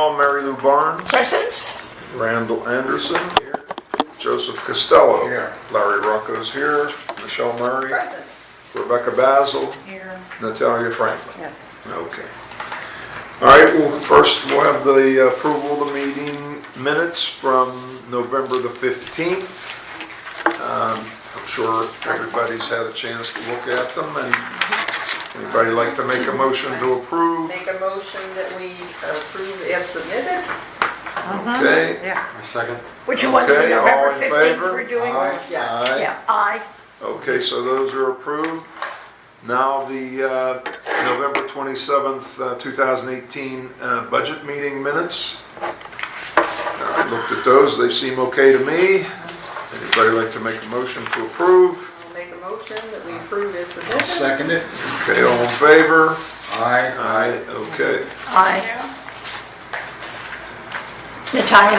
call. Mary Lou Barnes. Present. Randall Anderson. Here. Joseph Costello. Here. Larry Rocco's here. Michelle Murray. Present. Rebecca Basil. Here. Natalia Franklin. Yes. Okay. All right, well, first we'll have the approval of the meeting minutes from November the 15th. I'm sure everybody's had a chance to look at them, and anybody like to make a motion to approve? Make a motion that we approve as submitted. Okay. Yeah. A second. Which one's the Okay, all November in 15th favor? we're doing? Aye. Yes. Aye. Yeah, aye. Okay, so those are approved. Now the November 27th, 2018 budget meeting minutes. I looked at those, they seem okay to me. Anybody like to make a motion to approve? I'll make a motion that we approve as submitted. Second it. Okay, all in favor? Aye. Aye, okay. Aye. Natalia?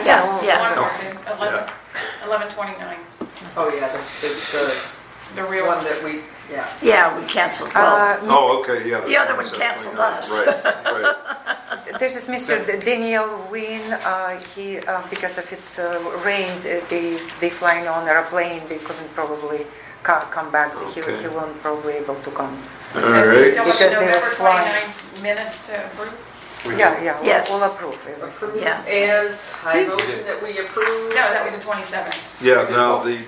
Yeah. Oh, yeah. 11/29, Oh, yeah, the the real one that we, yeah. Yeah, we canceled. Well, Oh, okay, yeah. The other one 27th, canceled 29th. us. Right. This is Mr. Daniel Wynn. He, because of its rain, they flying on airplane. They couldn't probably come back. Okay. He won't probably able to come. All And we right. still Because have they was November flying. 29 minutes to approve. Yeah, Yes. we'll approve everything. Approve Yeah. as, I motion that we approve. No, that was the 27th. Yeah, now the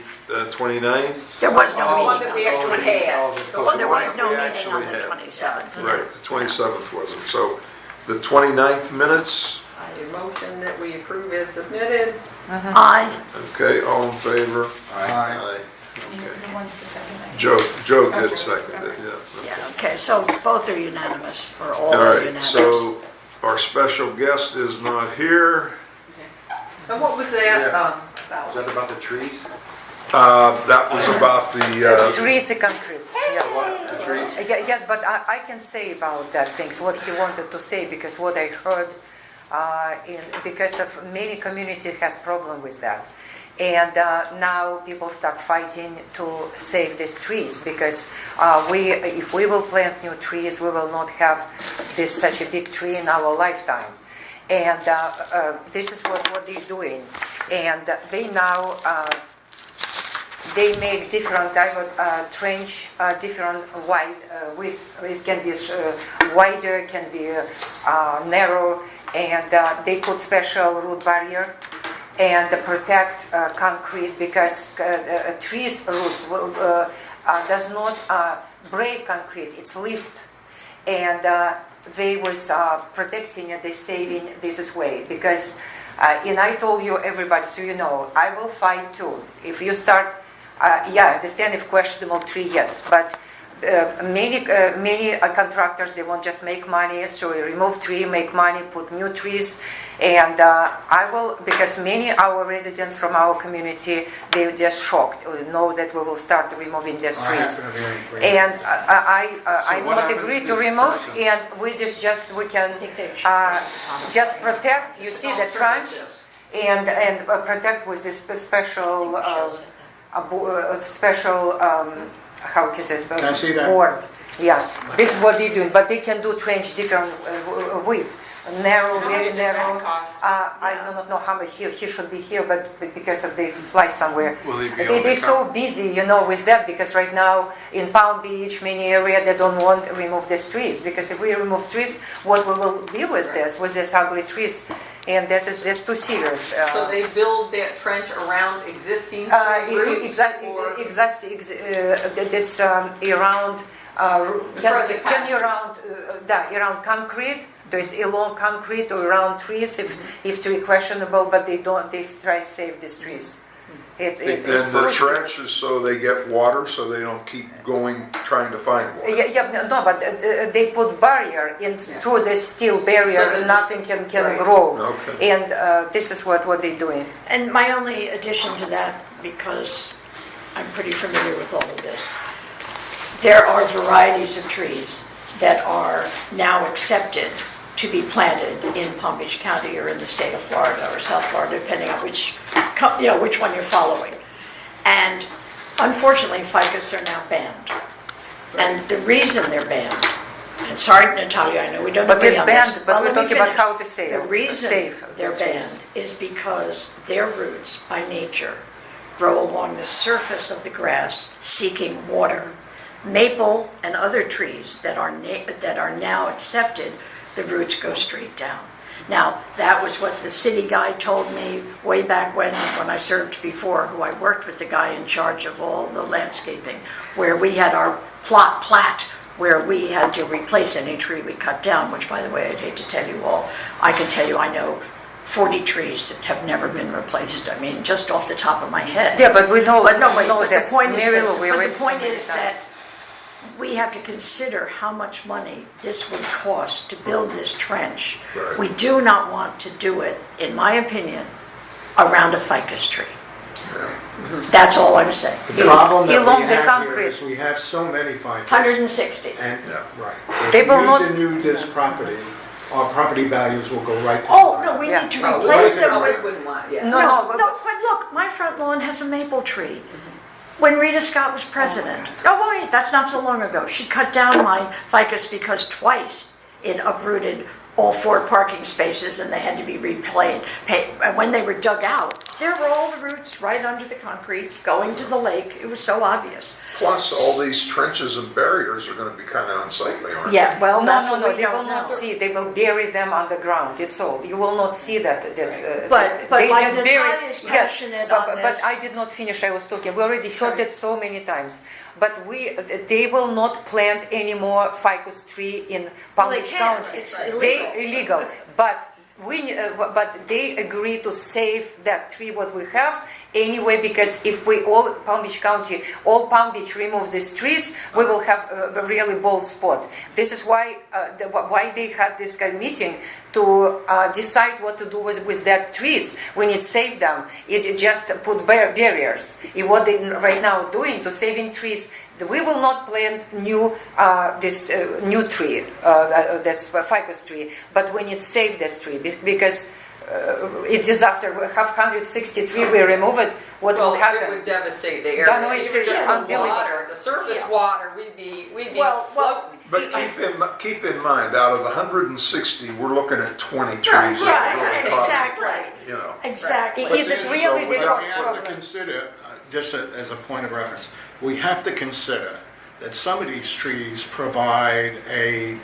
29th, There was The no one meeting. that we actually had. Well, there was no we meeting actually on the had. 27th. right, the 27th wasn't. So the 29th minutes, I motion that we approve as submitted. Aye. okay, all in favor? Aye. Who wants to second that? Joe did Okay. second it, Okay. yeah. Yeah, okay, so both are unanimous, or all All are right, unanimous. so our special guest is not here. And what was that? Yeah. About? Is that about the trees? That was about the, Trees and concrete. Yeah. The trees? Yes, but I can say about that things, what he wanted to say, because what I heard, because of many community has problem with that. And now people start fighting to save these trees, because if we will plant new trees, we will not have this such a big tree in our lifetime. And this is what they're doing. And they now, they make different type of trench, different wide width. It can be wider, can be narrow, and they put special root barrier and protect concrete, because trees roots does not break concrete, it's lift, and they was protecting and they saving this way, because and I told you everybody, so you know, I will fight too. If you start, I understand if questionable tree, yes, but many contractors, they won't just make money, so we remove tree, make money, put new trees, and I will, because many our residents from our community, they just shocked, know that we will start removing these trees. And I So what not happens agree to to this remove, person? and we we can just protect, you see the trench, and protect with this special, how can I say, board. Yeah, this is what they're doing, but they can do trench different width. Narrow, How very much does that narrow. cost? I do not know how much he should be here, but because of they fly somewhere. Will he be able to They're so come? busy, with that, because right now in Palm Beach, many area they don't want to remove these trees, because if we remove trees, what we will be with these ugly trees, and this is too serious. So they build that trench around existing roots? Exactly, or- this around can be around concrete. There's along concrete or around trees if tree questionable, but they try to save these trees. and the trench is so they get water, so they don't keep going, trying to find water. But they put barrier in through this steel barrier, So that- nothing can right. grow. Okay. And this is what they're doing. And my only addition to that, because I'm pretty familiar with all of this, there are varieties of trees that are now accepted to be planted in Palm Beach County or in the state of Florida or South Florida, depending on which one you're following. And unfortunately, ficus are now banned. And the reason they're banned And sorry, Natalia, I know we don't But agree it on this. banned, but Well, we're let me talking about finish. how to save. The reason save they're the trees. banned is because their roots, by nature, grow along the surface of the grass, seeking water. Maple and other trees that are now accepted, the roots go straight down. Now, that was what the city guy told me way back when I served before, who I worked with the guy in charge of all the landscaping, where we had our plat, where we had to replace any tree we cut down, which, by the way, I'd hate to tell you all, I can tell you I know 40 trees that have never been replaced. I mean, just off the top of my head. Yeah, but we know, But no, wait, know but the this. point is, Mary that, Lou, we but already the point so many is that times. we have to consider how much money this would cost to build this trench. Right. We do not want to do it, in my opinion, around a ficus tree. That's all I'm saying. The problem that along we the have concrete. here is we have so many ficus. 160. And, Yeah. right. They If will we not- denude this property, our property values will go right to the Oh, ground. no, we Yeah. need to Oh, replace we them probably with... wouldn't want, yeah. No, No, but- but look, my front lawn has a maple tree. When Rita Scott was president, oh wait, that's not so long ago, she cut down my ficus because twice it uprooted all 4 parking spaces and they had to be replanted. And when they were dug out, there were all the roots right under the concrete going to the lake. It was so obvious. Plus, all these trenches and barriers are gonna be kinda unsightly, aren't they? Yeah, well, that's No, what we they will don't not know. see. They will bury them underground. It's all. You will not see that. But they like just Natalia bury. is Yes, passionate but, on but this. I did not finish. I was talking. We already heard it so many times. But they will not plant any more ficus tree in Palm Well, they Beach can't. County. It's illegal. They illegal. But they agree to save that tree what we have anyway, because if we all Palm Beach County, all Palm Beach removes these trees, we will have a really bald spot. This is why they had this kind of meeting to decide what to do with that trees. We need to save them. It just put barriers. What they right now doing to saving trees. We will not plant new new tree, this ficus tree, but we need to save this tree because it's disaster. We have 163. We remove it. What Well, will happen? it would devastate the No, no, area. it's Even just the unbelievable. water, the surface Yeah. water, we'd be Well, floating. But keep in mind, out of the 160, we're looking at 20 trees that Right, are really right, costly, exactly. you know. Exactly. Is it really So the we But cost we have to problem? consider, just as a point of reference, we have to consider that some of these trees provide a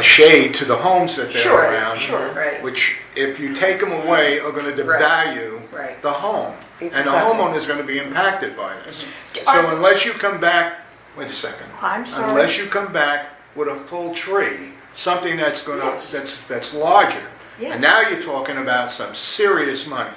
shade to the homes that they're Sure, around. sure. Right. Which, if you take them away, are going to devalue Right. the home. And the Exactly. homeowner is going to be impacted by this. Are- So unless you come back, wait a second. I'm sorry. Unless you come back with a full tree, something that's going to, Yes. that's larger. Yes. And now you're talking about some serious money,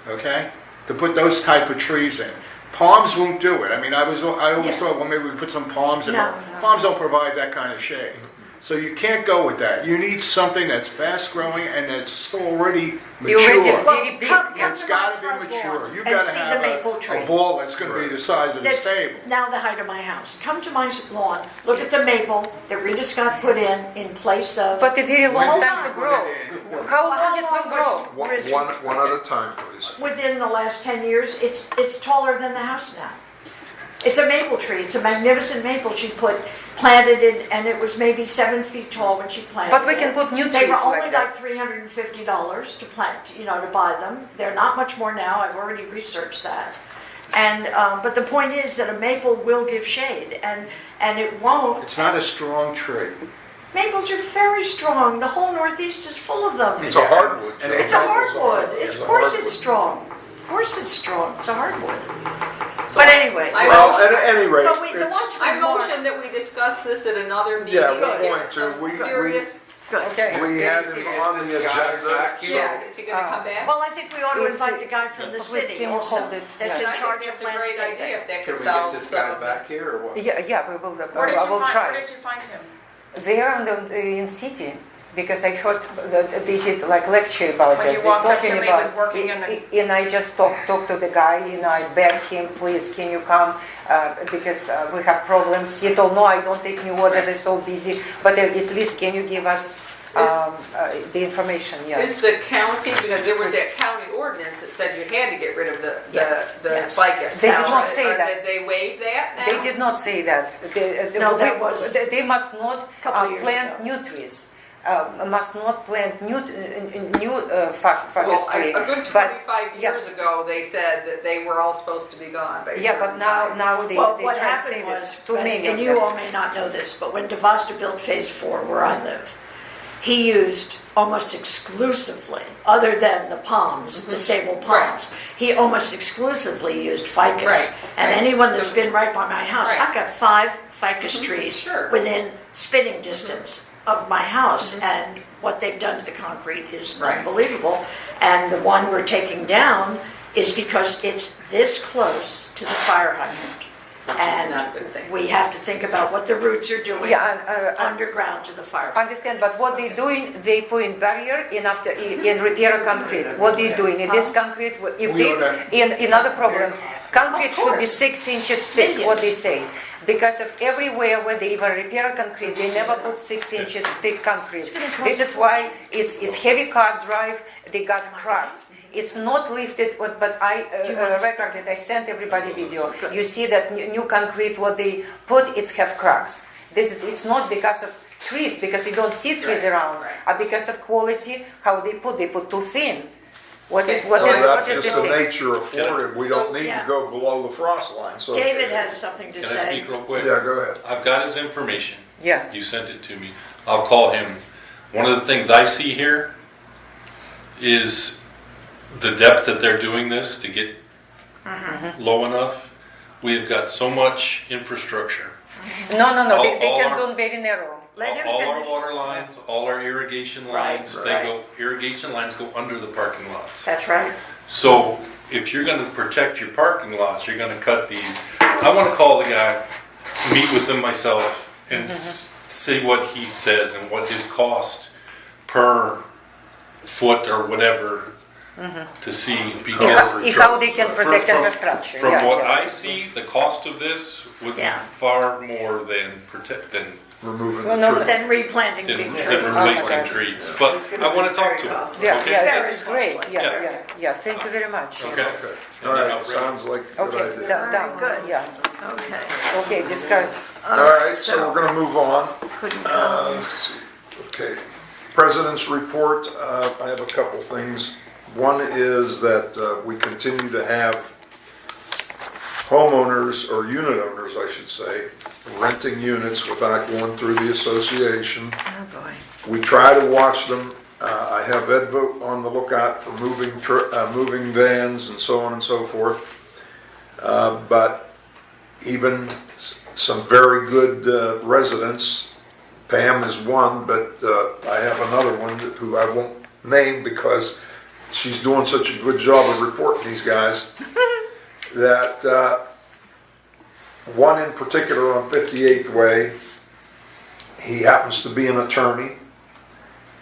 okay? To put those type of trees in. Palms won't do it. I mean, I always Yeah. thought, well, maybe we put some palms in. No, no. Palms don't provide that kind of shade. So you can't go with that. You need something that's fast growing and that's already You already mature. very big. come It's to got to my be front mature. lawn You've and got to see the have maple tree. a ball that's going to be the size of this That's table. now the height of my house. Come to my lawn, look at the maple that Rita Scott put in place of... But a very long When did time you to put grow. it in? How Well, long it how will long grow? was- One at a time, please. Within the last 10 years, it's taller than the house now. It's a maple tree. It's a magnificent maple she planted it, and it was maybe 7 feet tall when she planted it. But we can put new They trees were only like that. like $350 to plant, to buy them. They're not much more now. I've already researched that. And but the point is that a maple will give shade, and it won't. It's not a strong tree. Maples are very strong. The whole Northeast is full of them. It's a hardwood. And Joe. It's a Maple's hardwood. It's Of a course hardwood. it's strong. Of course it's strong. It's a hardwood. But anyway. Well, at any rate, But the it's, ones I with more- motion that we discuss this at another meeting. Yeah, we're and get going to. some We- serious- Good. Okay. we had him on the agenda. Yeah, is he gonna come back? Well, I think we ought to It's- invite the guy from the Please, city can you also, hold it? that's Yeah. in I charge think of that's a great idea landscaping. if that Can could we get solve this guy some. back here or what? Yeah, we will. Where did I you will find, try. where did you find him? There in city, because I heard that they did like lecture about When this. you They're walked up to talking him, he about, was working in the- and I just talked to the guy, and I begged him, please, can you come, because we have problems. He told, no, I don't take new orders, I'm so busy, but at least can you give us the information, yeah. Is the county, because there was that county ordinance that said you had to get rid of the Yes. ficus. They did not say Or that. Did they waive that now? They did not say that. No, that was They must not couple years plant ago. new trees. Must not plant new Well, ficus tree. a good But 25 yeah. years ago, they said that they were all supposed to be gone by a Yeah, but certain time. now they Well, they what try to happened save was, it. Too many and of you them. all may not know this, but when DeVosta built Phase 4, where I live, he used almost exclusively, other than the palms, the sable palms, he almost exclusively used ficus. Right, And right. anyone that's So- been right by my house, Right. I've got 5 ficus trees sure. within spitting distance of my house, and what they've done to the concrete is Right. unbelievable. And the one we're taking down is because it's this close to the fire hydrant. Which is And not a good thing. we have to think about what the roots are doing Yeah, and, underground to the fire. understand, but what they doing, they putting barrier in repair concrete. What they doing in this concrete, if We they, are that- in another problem, concrete Of should be course. 6 inches thick, what they say. Because of everywhere where they even repair concrete, they never put 6 inches thick concrete. This is why it's heavy car drive, they got cracks. It's not lifted, but I recorded, I sent everybody video. You see that new concrete, what they put, it's have cracks. It's not because of trees, because you don't see trees around, because of quality, how they put too thin. What is Well, that's the just the thing? nature of Florida. We don't need to Yeah. go below the frost line, so. David has something to Can I say. speak real quick? Yeah, go ahead. I've got his information. Yeah. You sent it to me. I'll call him. One of the things I see here is the depth that they're doing this to get low enough. We've got so much infrastructure. No, they All can our- do very narrow. Let him All our finish. water lines, all our irrigation Right, lines, right. irrigation lines go under the parking lots. That's right. So if you're gonna protect your parking lots, you're gonna cut these. I wanna call the guy, meet with him myself, and see what he says and what his cost per foot or whatever to see, because How they can protect from- infrastructure. from yeah, what yeah. I see, the cost of this would be Yeah. far more than Removing No, the no, tree. Then replanting big than trees. replacing Okay. trees. But I wanna talk to him. Yeah, Okay? yeah, this is great. Yeah, Yeah. yeah. Thank you very much. Okay. Okay. All right, sounds like a good Okay, idea. done. Good. Yeah. Okay. Okay, discuss. All right, so we're gonna move on. Couldn't Let's see. Okay, President's report, I have a couple things. One is that we continue to have homeowners, or unit owners, I should say, renting units without going through the association. Oh, boy. We try to watch them. I have Ed vote on the lookout for moving vans and so on and so forth. But even some very good residents, Pam is one, but I have another one who I won't name because she's doing such a good job of reporting these guys, that one in particular on 58th Way, he happens to be an attorney.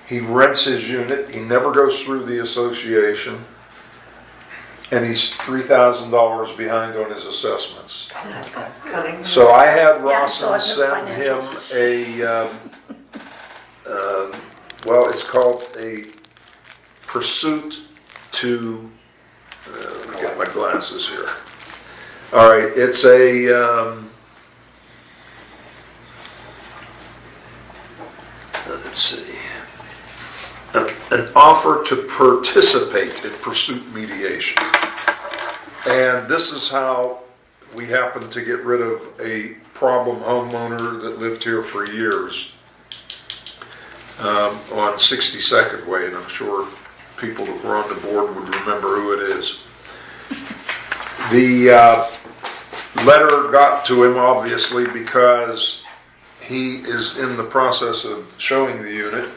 He rents his unit. He never goes through the association. And he's $3,000 behind on his assessments. So I had Yeah, I saw Rawson it in the send him financials. well, it's called a pursuit to, let me get my glasses here. All right, it's a, let's see, an offer to participate in pursuit mediation. And this is how we happened to get rid of a problem homeowner that lived here for years on 62nd Way, and I'm sure people that were on the board would remember who it is. The letter got to him, obviously, because he is in the process of showing the unit.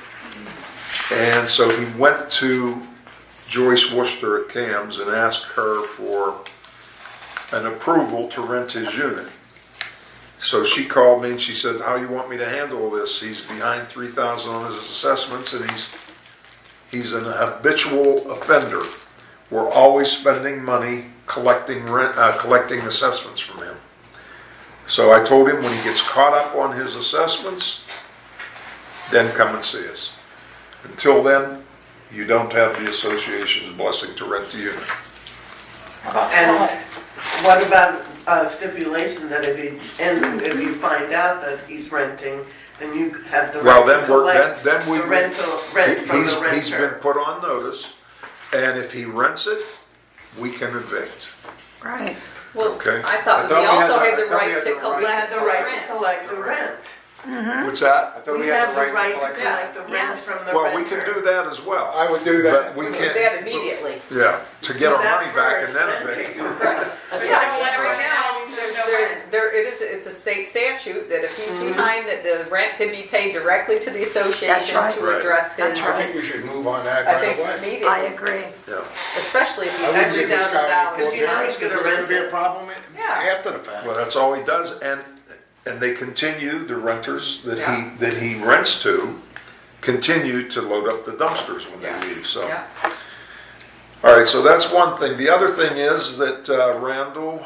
And so he went to Joyce Worcester at CAMS and asked her for an approval to rent his unit. So she called me and she said, "How do you want me to handle this? He's behind $3,000 on his assessments, and he's an habitual offender. We're always spending money collecting assessments from him." So I told him when he gets caught up on his assessments, then come and see us. Until then, you don't have the association's blessing to rent the unit. How about And salt? what about a stipulation that if you find out that he's renting, then you have the Well, right to then we're, collect then we. the rent from the renter? He's been put on notice, and if he rents it, we can evict. Right. Well, Okay. I thought I that thought we we also had had the- the I thought we right had to the right We have collect the the right rent. to collect the rent. What's that? I thought We have the right to collect Yeah. collect the rent Yes. from the renter. Well, we can do that as well. I would do But that. we We can't. did that immediately. Yeah, to get our Do that money back and then first, evict. take it. But yeah, I mean, right now, it's a state statute that if he's behind, that the rent can be paid directly to the association That's right. to Right. address his. That's I think we should move on that I right think away. I immediately, agree. Yeah. especially if I he's wouldn't under give this guy any $1,000. Because you know he's forbearance, gonna because there's gonna be a rent it. problem Yeah. after the fact. Well, that's all he does, and they continue, the renters Yeah. that he rents to, continue to load up the dumpsters when Yeah. they leave, so. Yeah. All right, so that's one thing. The other thing is that Randall,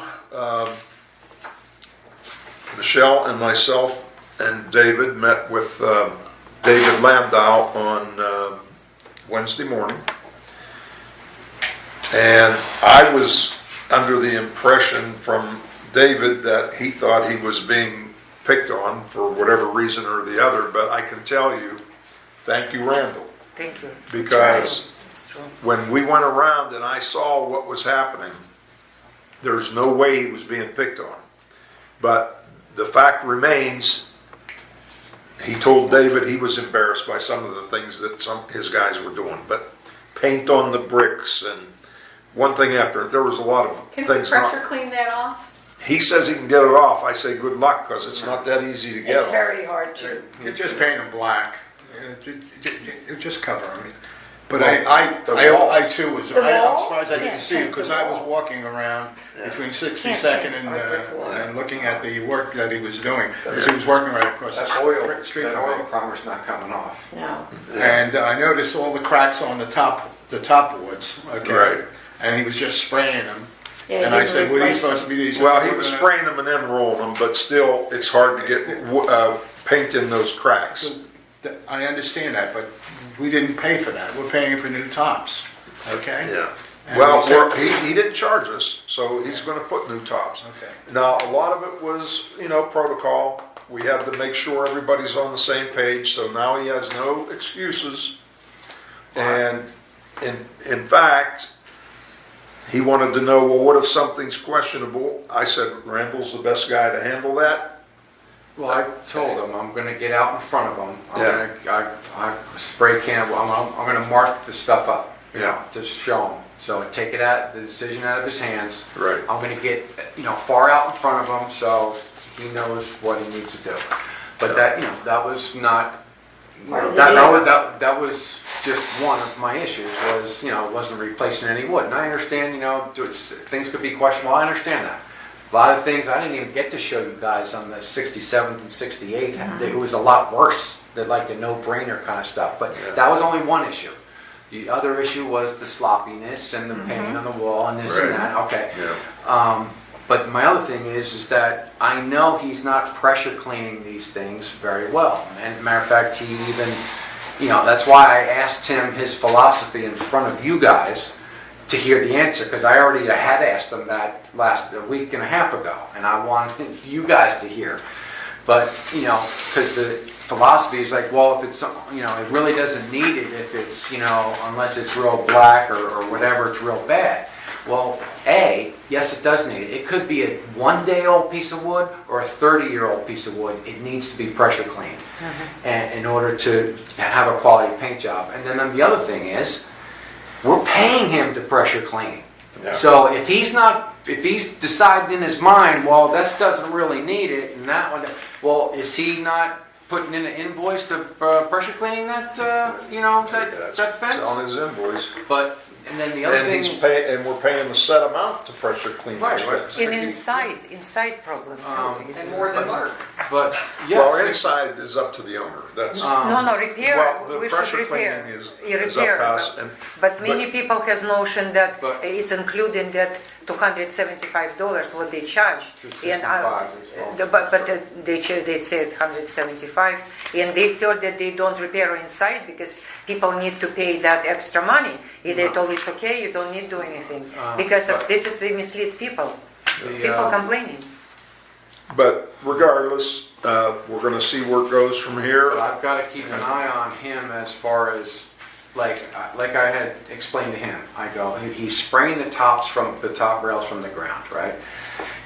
Michelle and myself and David met with David Landau on Wednesday morning. And I was under the impression from David that he thought he was being picked on for whatever reason or the other, but I can tell you, thank you, Randall, Thank you. because It's true. when we went around and I saw what was happening, there's no way he was being picked on. But the fact remains, he told David he was embarrassed by some of the things that his guys were doing. But paint on the bricks and one thing after, there was a lot of Can things. we pressure clean that off? He says he can get it off. I say good luck, because it's not that easy to get It's off. very hard to. You just paint them black. You just cover them. But Well, I too was, The I'm wall? surprised I Yeah, didn't see it, because the I was wall. walking around between 62nd paint and, hard brick wall. and looking at the work that he was doing, because he was working right across the street That from oil me. primer's not coming off. No. And I noticed all the cracks on the top boards, okay? Right. And he was just spraying them. Yeah, And he I said, what are these replaced them. supposed to be? These Well, he was spraying them and then rolling them, but still, it's hard to get paint in those cracks. I understand that, but we didn't pay for that. We're paying for new tops, okay? Yeah. And Well, we said- he didn't charge us, so he's going to put new tops. Okay. Now, a lot of it was, protocol. We had to make sure everybody's on the same page, so now he has no excuses. And in fact, he wanted to know, well, what if something's questionable? I said, Randall's the best guy to handle that. Well, I told him I'm gonna get out in front of him. Yeah. I spray can, I'm gonna mark the stuff up. Yeah. To show him. So I take the decision out of his hands. Right. I'm gonna get, far out in front of him so he knows what he needs to do. But that was not, Part of the that was just one of my issues was, wasn't replacing any wood. And I understand, things could be questionable. I understand that. A lot of things I didn't even get to show you guys on the 67th and 68th. It was a lot worse. They're like the no-brainer kind of stuff. But that was only one issue. The other issue was the sloppiness and the paint on the wall and this and Right. that. Okay. Yeah. But my other thing is that I know he's not pressure cleaning these things very well. And matter of fact, he even, that's why I asked him his philosophy in front of you guys to hear the answer, because I already had asked him that a week and a half ago, and I wanted you guys to hear. But, because the philosophy is like, well, if it's, it really doesn't need it if it's, unless it's real black or whatever, it's real bad. Well, yes, it does need it. It could be a 1-day-old piece of wood or a 30-year-old piece of wood. It needs to be pressure cleaned and in order to have a quality paint job. And then the other thing is, we're paying him to pressure clean. Yeah. So if he's deciding in his mind, well, this doesn't really need it, and that one, well, is he not putting in an invoice to pressure cleaning that, that fence? It's on his invoice. But, and then the other And thing. and we're paying a set amount to pressure clean Right, those right. things. And inside problem too. Um, And more than Mark. But, Well, yes. inside is up to the owner. That's, No, repair, well, the we should pressure repair. cleaning is You up repair. to us. And But many people has notion that But- it's including that $275 what they charge. And $265 but they said 175, and they thought that they don't repair inside because people need to pay that extra money. And they told it's okay, you don't need to do anything because of this is they mislead people. People complaining. But regardless, we're gonna see where it goes from here. But I've got to keep an eye on him as far as, like I had explained to him. I go, he's spraying the tops from the top rails from the ground, right?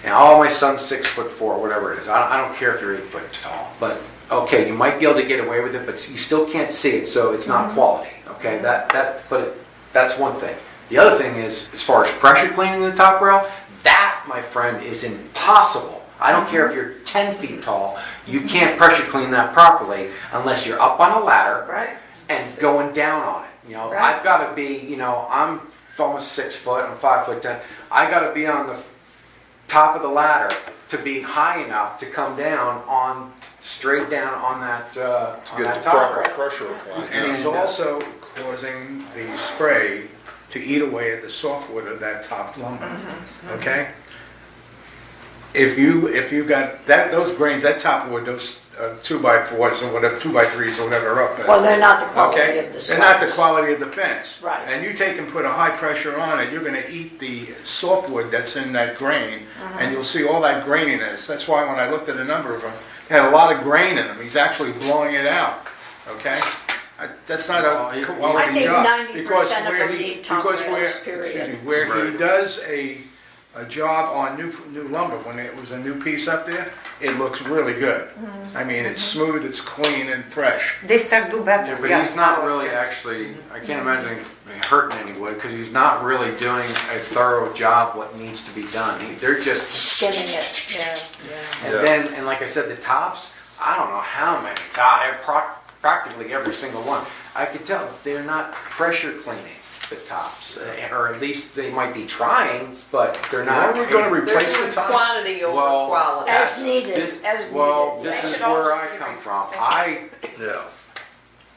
And my son's 6'4", whatever it is. I don't care if you're 8 foot tall, but okay, you might be able to get away with it, but you still can't see it, so it's not quality. Okay, that's one thing. The other thing is, as far as pressure cleaning the top rail, that, my friend, is impossible. I don't care if you're 10 feet tall, you can't pressure clean that properly unless you're up on a ladder Right. and going down on it. Right. I've got to be, I'm almost 6 foot, I'm 5'10". I got to be on the top of the ladder to be high enough to come down straight down on that To get the top proper rail. pressure applied. And he's also causing the spray to eat away at the softwood of that top lumber, okay? If you got those grains, that top wood, those 2x4s or whatever, 2x3s or whatever are up there. Well, they're not the quality Okay, of the they're not the slabs. quality of the fence. Right. And you take and put a high pressure on it, you're gonna eat the softwood that's in that grain, and you'll see all that graininess. That's why when I looked at a number of them, they had a lot of grain in them. He's actually blowing it out, okay? That's not a quality I think job. 90% Because of where them he- need top because rails, where- excuse period. me, Where he Right. does a job on new lumber, when it was a new piece up there, it looks really good. I mean, it's smooth, it's clean and fresh. They start do better. Yeah, but he's not really actually, I can't imagine him hurting any wood because he's not really doing a thorough job what needs to be done. They're just, Skimming it, yeah. and Yeah. then, and like I said, the tops, I don't know how many tops, practically every single one. I could tell they're not pressure cleaning the tops, or at least they might be trying, but they're not. Are we gonna They're replace the doing tops? quantity over Well, quality. As needed, Well, as this needed. is They should all where just I be come replaced. from. Yeah.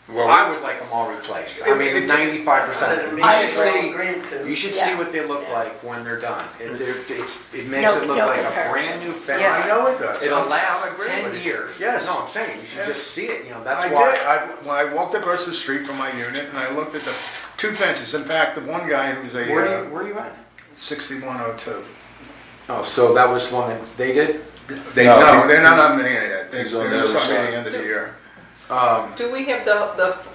I Well, would like them all replaced. I mean, 95%. I You should agree. see, Green too. you should Yeah. see what they look like when they're done. It makes No- it look no like a comparison. brand new fence. Yes. I know it does. It'll I'm last agreeing 10 with you. years. Yes. No, I'm saying, you should Yes. just see it, that's I why. did. When I walked across the street from my unit and I looked at the two fences. In fact, the one guy who's a Where are you at? 6102. Oh, so that was one that they did? They're not on the end yet. he's on the They're other something at side. the end of the year. Do we have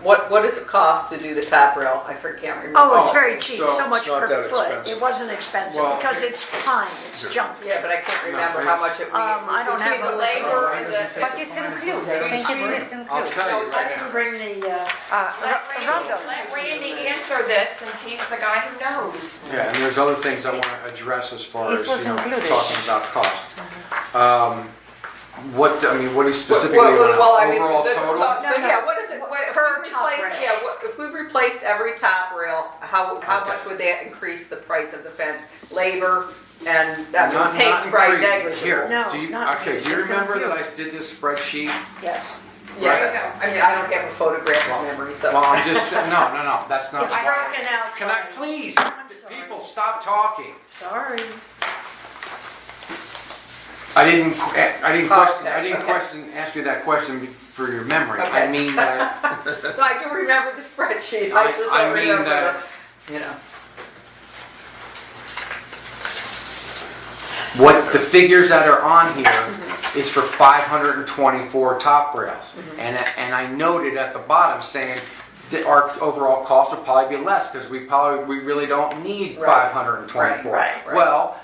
what does it cost to do the top rail? I can't remember. Oh, it's Oh, very cheap, so so much it's not per that foot. expensive. It wasn't expensive Well, because it's time, it's junk. Yeah, but I can't remember how much it was. I don't have the a- labor and the. But it's included. I think it's I'll included. tell you I right didn't now. bring the, Randall. Let Randy answer this since he's the guy who knows. Yeah, and there's other things I want to address as far It as, was included. talking about cost. What do you specifically Well, I want? mean, Overall total? yeah, what is it, if Per we top replaced, rail. yeah, if we replaced every top rail, how Okay. much would that increase the price of the fence? Labor and that Not- paint's not probably increased. negligible. Here, No, do you, not okay, do you increased. remember that I did this spreadsheet? yes. Yeah, There you go. I mean, I don't have a photographic memory, so. Well, I'm just, no, that's not. It's broken out. Can I please, I'm sorry. people, stop talking? Sorry. I didn't Okay. ask you that question for your memory. I Okay. mean that, But I do remember the spreadsheet, I I just mean don't remember that- the. what the figures that are on here is for 524 top rails. And I noted at the bottom saying that our overall cost will probably be less because we really don't need Right. 524. Right. Well,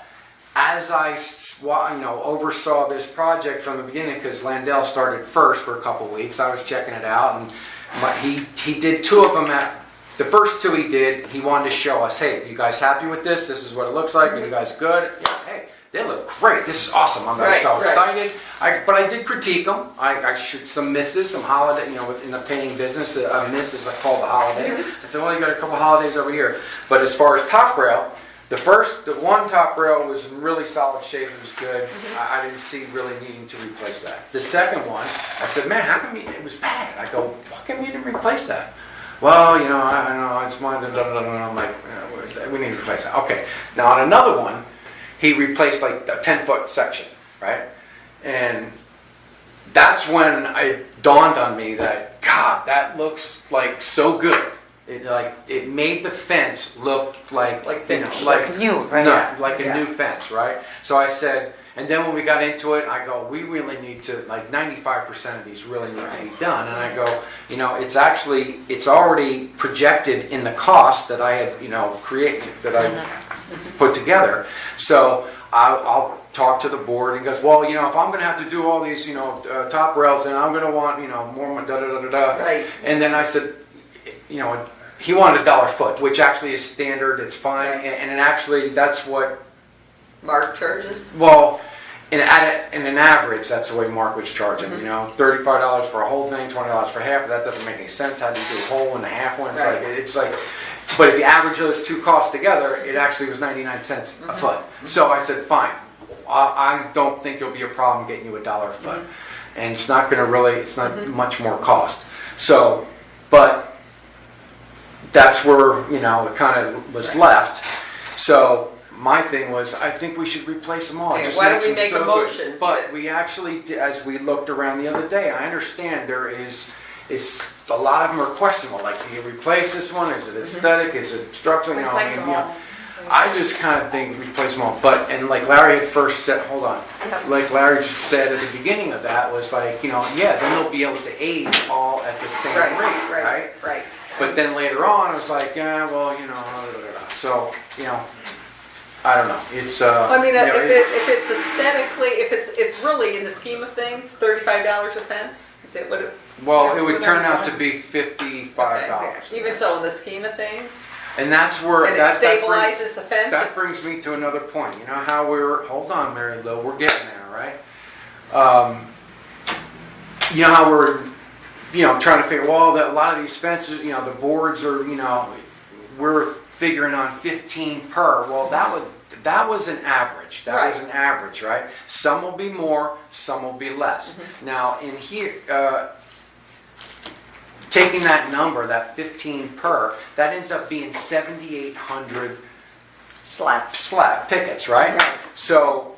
as I oversaw this project from the beginning, because Landell started first for a couple weeks, I was checking it out, and he did two of them the first two he did, he wanted to show us, hey, you guys happy with this? This is what it looks like. Are you guys good? Yeah, hey, they look great. This is awesome. I'm Right, so right. excited. But I did critique them. I should some misses, some holiday. In the painting business, a miss is called the holiday. I said, well, you got a couple holidays over here. But as far as top rail, the one top rail was in really solid shape. It was good. I didn't see really needing to replace that. The second one, I said, man, how come it was bad? I go, how come you didn't replace that? Well, I know, I just wanted to, I'm like, we need to replace that. Okay. Now on another one, he replaced like a 10-foot section, right? And that's when it dawned on me that, God, that looks like so good. It made the fence look like Like new, right? No, like a new fence, right? So I said, and then when we got into it, I go, we really need to, like 95% of these really need to be done. And I go, it's already projected in the cost that I had, created, that I put together. So I'll talk to the board, and goes, well, if I'm going to have to do all these, top rails, then I'm going to want, more da-da-da-da-da. Right. And then I said, he wanted $1 a foot, which actually is standard, it's fine, and actually that's what Mark charges? well, in an average, that's the way Mark was charging. $35 for a whole thing, $20 for half. That doesn't make any sense. How do you do a whole and a half one? It's like, but if you average those two costs together, it actually was 99 cents a foot. So I said, fine. I don't think there'll be a problem getting you $1 a foot, and it's not going to it's not much more cost. So, but that's where it kind of was left. So. My thing was, I think we should replace them all. Okay, Just why don't makes we them make a so motion? good. But we actually, as we looked around the other day, I understand it's a lot of them are questionable. Like, do you replace this one? Is it aesthetic? Is it structural? Replace them all. I just kind of think replace them all. But, and like Larry had first said, hold on. Like Larry said at the beginning of that was like, then they'll be able to age all at the same rate, right? But then later on, it was like, so, I don't know. It's if it's aesthetically, if it's really in the scheme of things, $35 a fence. Is it what? It would turn out to be $55. Okay. Even so, in the scheme of things, and that's where and it stabilizes the fence. That brings me to another point. You know how hold on, Mary Lou, we're getting there, right? You know how we're, trying to figure. Well, a lot of these fences, the boards are, we're figuring on 15 per. Well, that was an average. That was an average, right? Some will be more, some will be less. Now, in here, taking that number, that 15 per, that ends up being 7,800 slab pickets, right? So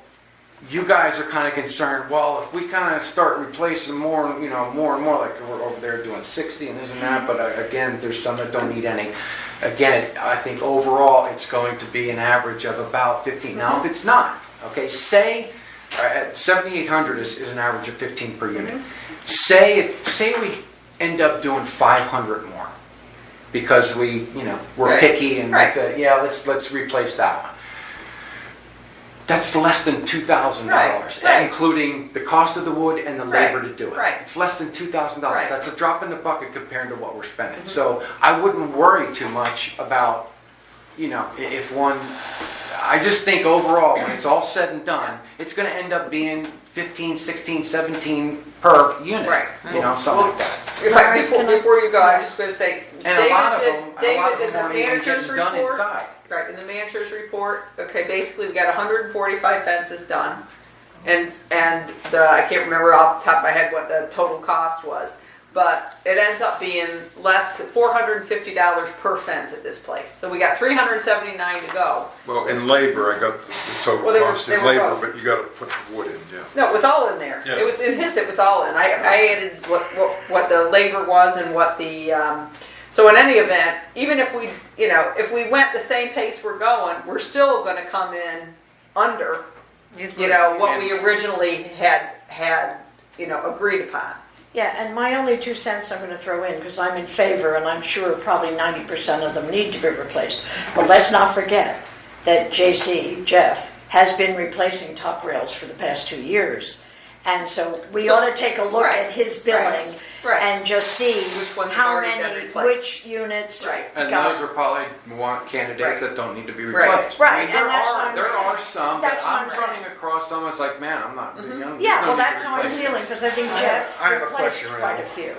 you guys are kind of concerned, well, if we kind of start replacing more, more and more, like we're over there doing 60 and this and that, but again, there's some that don't need any. Again, I think overall it's going to be an average of about 15. Now, if it's not, okay, say 7,800 is an average of 15 per unit. Say we end up doing 500 more because we're picky and let's replace that one. That's less than $2,000, including the cost of the wood and the labor to do it. Right. It's less than $2,000. That's a drop in the bucket compared to what we're spending. So I wouldn't worry too much about, if one. I just think overall, when it's all said and done, it's going to end up being 15, 16, 17 per unit. Right. Something like that. Before you go, I'm just going to say, And a lot of them David, in the aren't even manager's getting done report. inside. Right, in the manager's report, basically we got 145 fences done, and I can't remember off the top of my head what the total cost was, but it ends up being less than $450 per fence at this place. So we got 379 to go. Well, in labor, I got the total cost in labor, but you got to put the wood in, No, it was all in there. Yeah. It was in his. It was all in. I added what the labor was and what the. So in any event, even if we, if we went the same pace we're going, we're still going to come in under, what we originally had, agreed upon. Yeah, and my only 2 cents I'm going to throw in, because I'm in favor, and I'm sure probably 90% of them need to be replaced. But let's not forget that Jeff, has been replacing top rails for the past 2 years. And so we ought to take a look at his billing and just see which ones how have already been many, replaced. which units And got. those are probably candidates that don't need to be Right. replaced. Right, I mean, and that's what I'm there saying. are some That's that what I'm I'm saying. running across. Someone's like, man, I'm not. There's no Yeah, well, need to that's how I'm replace feeling, this. because I think Jeff I have a replaced question, quite Randy. a few.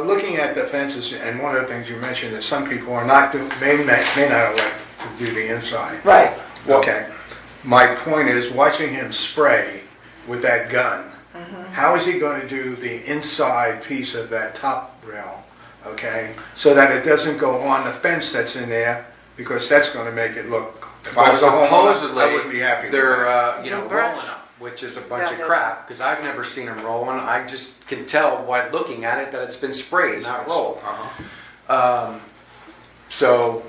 Looking at the fences, and one of the things you mentioned is some people are not may not elect to do the inside. Right. Okay. My point is, watching him spray with that gun, how is he going to do the inside piece of that top rail, okay, so that it doesn't go on the fence that's in there, because that's going to make it look If I was a homeowner, supposedly, I wouldn't be happy with they're, that. you know, No brush. rolling them, which is a bunch Yeah, of yeah. crap, because I've never seen them rolling. I just can tell by looking at it that it's been sprayed, not rolled. Uh-huh. So,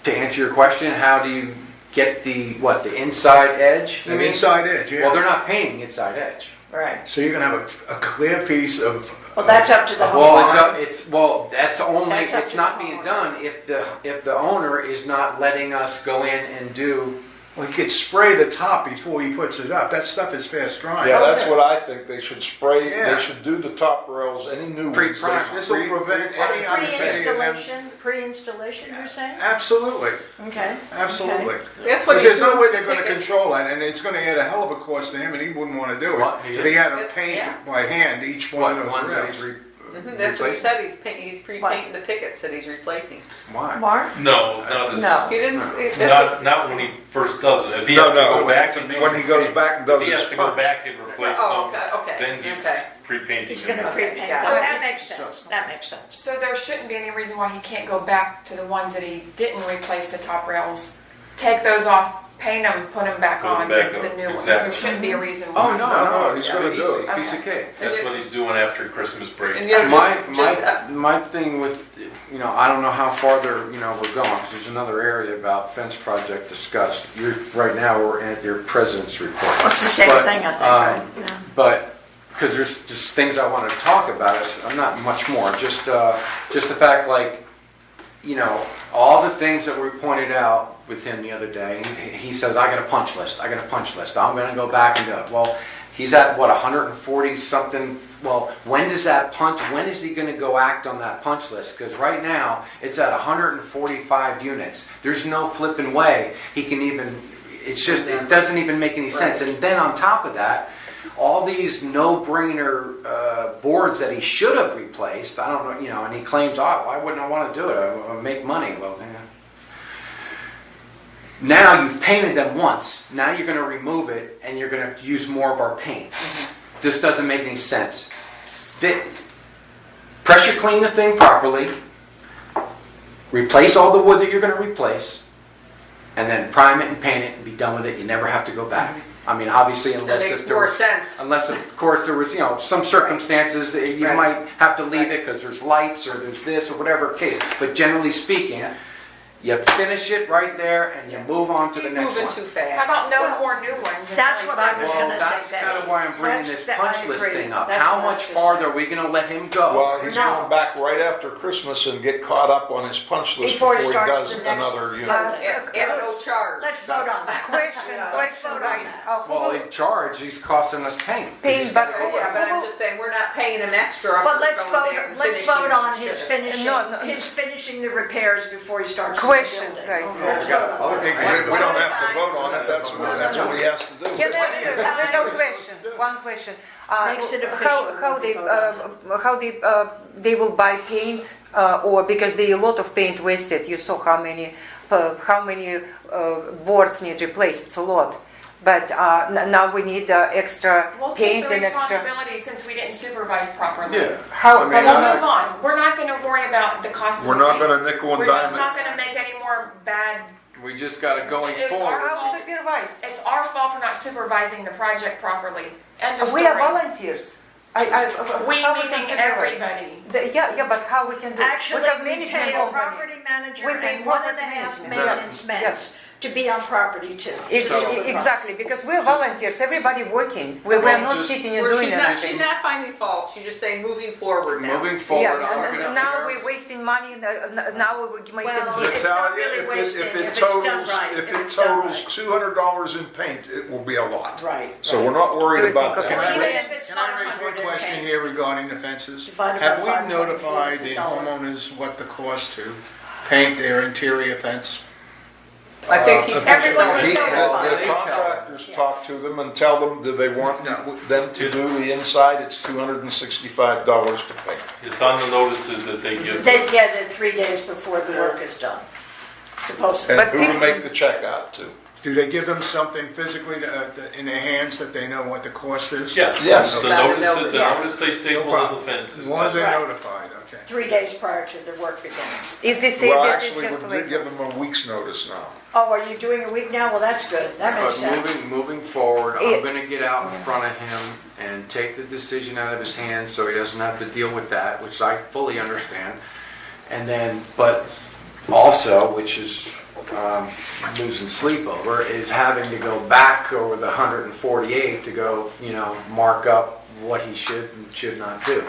to answer your question, how do you get the inside edge? you The mean? inside edge, yeah. Well, they're not painting the inside edge. Right. So you're gonna have a clear piece of. Well, that's up to the Well, homeowner. that's only, That's up it's to not the being homeowner. done if the owner is not letting us go in and do. Well, you could spray the top before he puts it up. That stuff is fast drying. Yeah, that's what I think. They should spray, Yeah. they should do the top rails, any new ones. Pre-primer. This will prevent any opportunity of them. Pre-installation, you're saying? Absolutely, Okay. absolutely. That's what Because he's there's no doing way with they're the going to pickets. control it, and it's going to add a hell of a cost to him, and he wouldn't want to do What? it. He If he had to It's- paint yeah. by hand each one What, of the those ones that rails. he's That's what he replacing? said, he's pre-painting the pickets that he's replacing. Why? Mark? No, not as, No. He didn't, not when he first does it. If he No, has to no, go back and, when he goes back and does if he his has to go punch. back and replace Oh, some, okay, then he's okay. pre-painting. He's gonna them. pre-paint. got So it. that makes sense. That makes sense. So there shouldn't be any reason why he can't go back to the ones that he didn't replace the top rails, take those off, paint them, put them back Put 'em on, back the on, new ones. exactly. There shouldn't be a reason Oh, why. no, he's it's gonna easy, do it. piece of cake. That's what he's doing after Christmas break. And you know, My, just, my thing with, you know, I don't know how farther, you know, we're going, because there's another area about fence project discussed. Right now, we're at your president's report. It's the same But, thing, I think, right? Yeah. But, because there's just things I want to talk about, I'm not much more, just the fact, like, you know, all the things that were pointed out with him the other day, he says, I got a punch list, I'm going to go back and do it. Well, he's at, what, 140 something, well, when is he going to go act on that punch list? Because right now, it's at 145 units. There's no flipping way he can even, it doesn't even make any sense. And then on top of that, all these no-brainer boards that he should have replaced, I don't know, you know, and he claims, oh, why wouldn't I want to do it? I make money. Well, yeah. Now you've painted them once. Now you're going to remove it, and you're going to use more of our paint. This doesn't make any sense. Pressure clean the thing properly, replace all the wood that you're going to replace, and then prime it and paint it and be done with it. You never have to go back. I mean, obviously, that unless makes if there more was, sense. unless of course there was, you know, some circumstances that you Right. might have to leave it because there's lights or there's this or whatever case. But generally speaking, you finish it right there and you move on to He's the next moving one. too fast. How about no Well, more new ones? That's what I was Well, gonna say, that's Betty. kind of why I'm bringing this I punch list agree. thing up. That's How what I much was farther saying. are we going to let him go? Well, he's No. going back right after Christmas and get caught up on his punch list Before before he he starts does the next- another unit. At no charge. Let's vote on that. Question, vote on guys. that. Well, in charge, he's costing us paint. Paint, He's but gotta go Yeah, back. but I'm just saying, we're not paying him extra. But for let's going vote, there and let's finishing vote on shit. his finishing, No. his finishing the repairs before he starts the Question, building. guys. Let's vote on Other that. thing We don't have to vote on it, that's what he has to do. Can I ask no question? One question. Makes it official. How they will buy paint or because there are a lot of paint wasted. You saw how many boards need replaced. It's a lot. But now we need extra We'll take paint the and extra. responsibility since we didn't supervise properly. Yeah. How I mean, We'll I- move on. We're not going to worry about the cost of We're the not paint. gonna nickel and We're just dime not it. going to make any more bad. We just got to going It's forward. our- how supervise? It's our fault for not supervising the project properly. End of We are story. volunteers. We how can meaning supervise? everybody. Yeah, but how we can do? Actually, we have we management pay a company. property manager We pay and one and a property half management. maintenance men Yes. to be on property too. Exactly, because we're volunteers, everybody working. We're not Just- sitting and Or doing she's anything. not finding fault, she's just saying moving forward now. Moving forward, Yeah, I'm and gonna- now we're wasting money, now we're making Well, it. it's not Natalia, really if wasting it if it's done totals, right, if if it it's done totals right. $200 in paint, it will be a lot. Right. So we're not worried Do you about think of- that. Well, even raise- if it's Can I raise 500 one in question paint. here regarding the fences? Divided by Have we 524 notified is the a dollar. homeowners what the cost to paint their interior fence? I think he. Everyone was The notified. the contractors talk to them and tell them, do they want them to do the inside? It's $265 to paint. It's on the notices that they give. They get it 3 days before the work is done, supposedly. And But who to people- make the check out to. Do they give them something physically in their hands that they know what the cost is? Yes. Yes. The It's on the notice, the notice. notice they staple No the problem. fence. As long as they're Right. notified, okay. 3 days prior to the work beginning. Is the same Well, as actually, just we like? did give them a week's notice now. Oh, are you doing a week now? Well, that's good. That makes But sense. moving forward, Yeah. I'm gonna get out in front of him and take the decision out of his hands so he doesn't have to deal with that, which I fully understand. And then, but also, which is losing sleep over, is having to go back over the 148 to go, mark up what he should and should not do.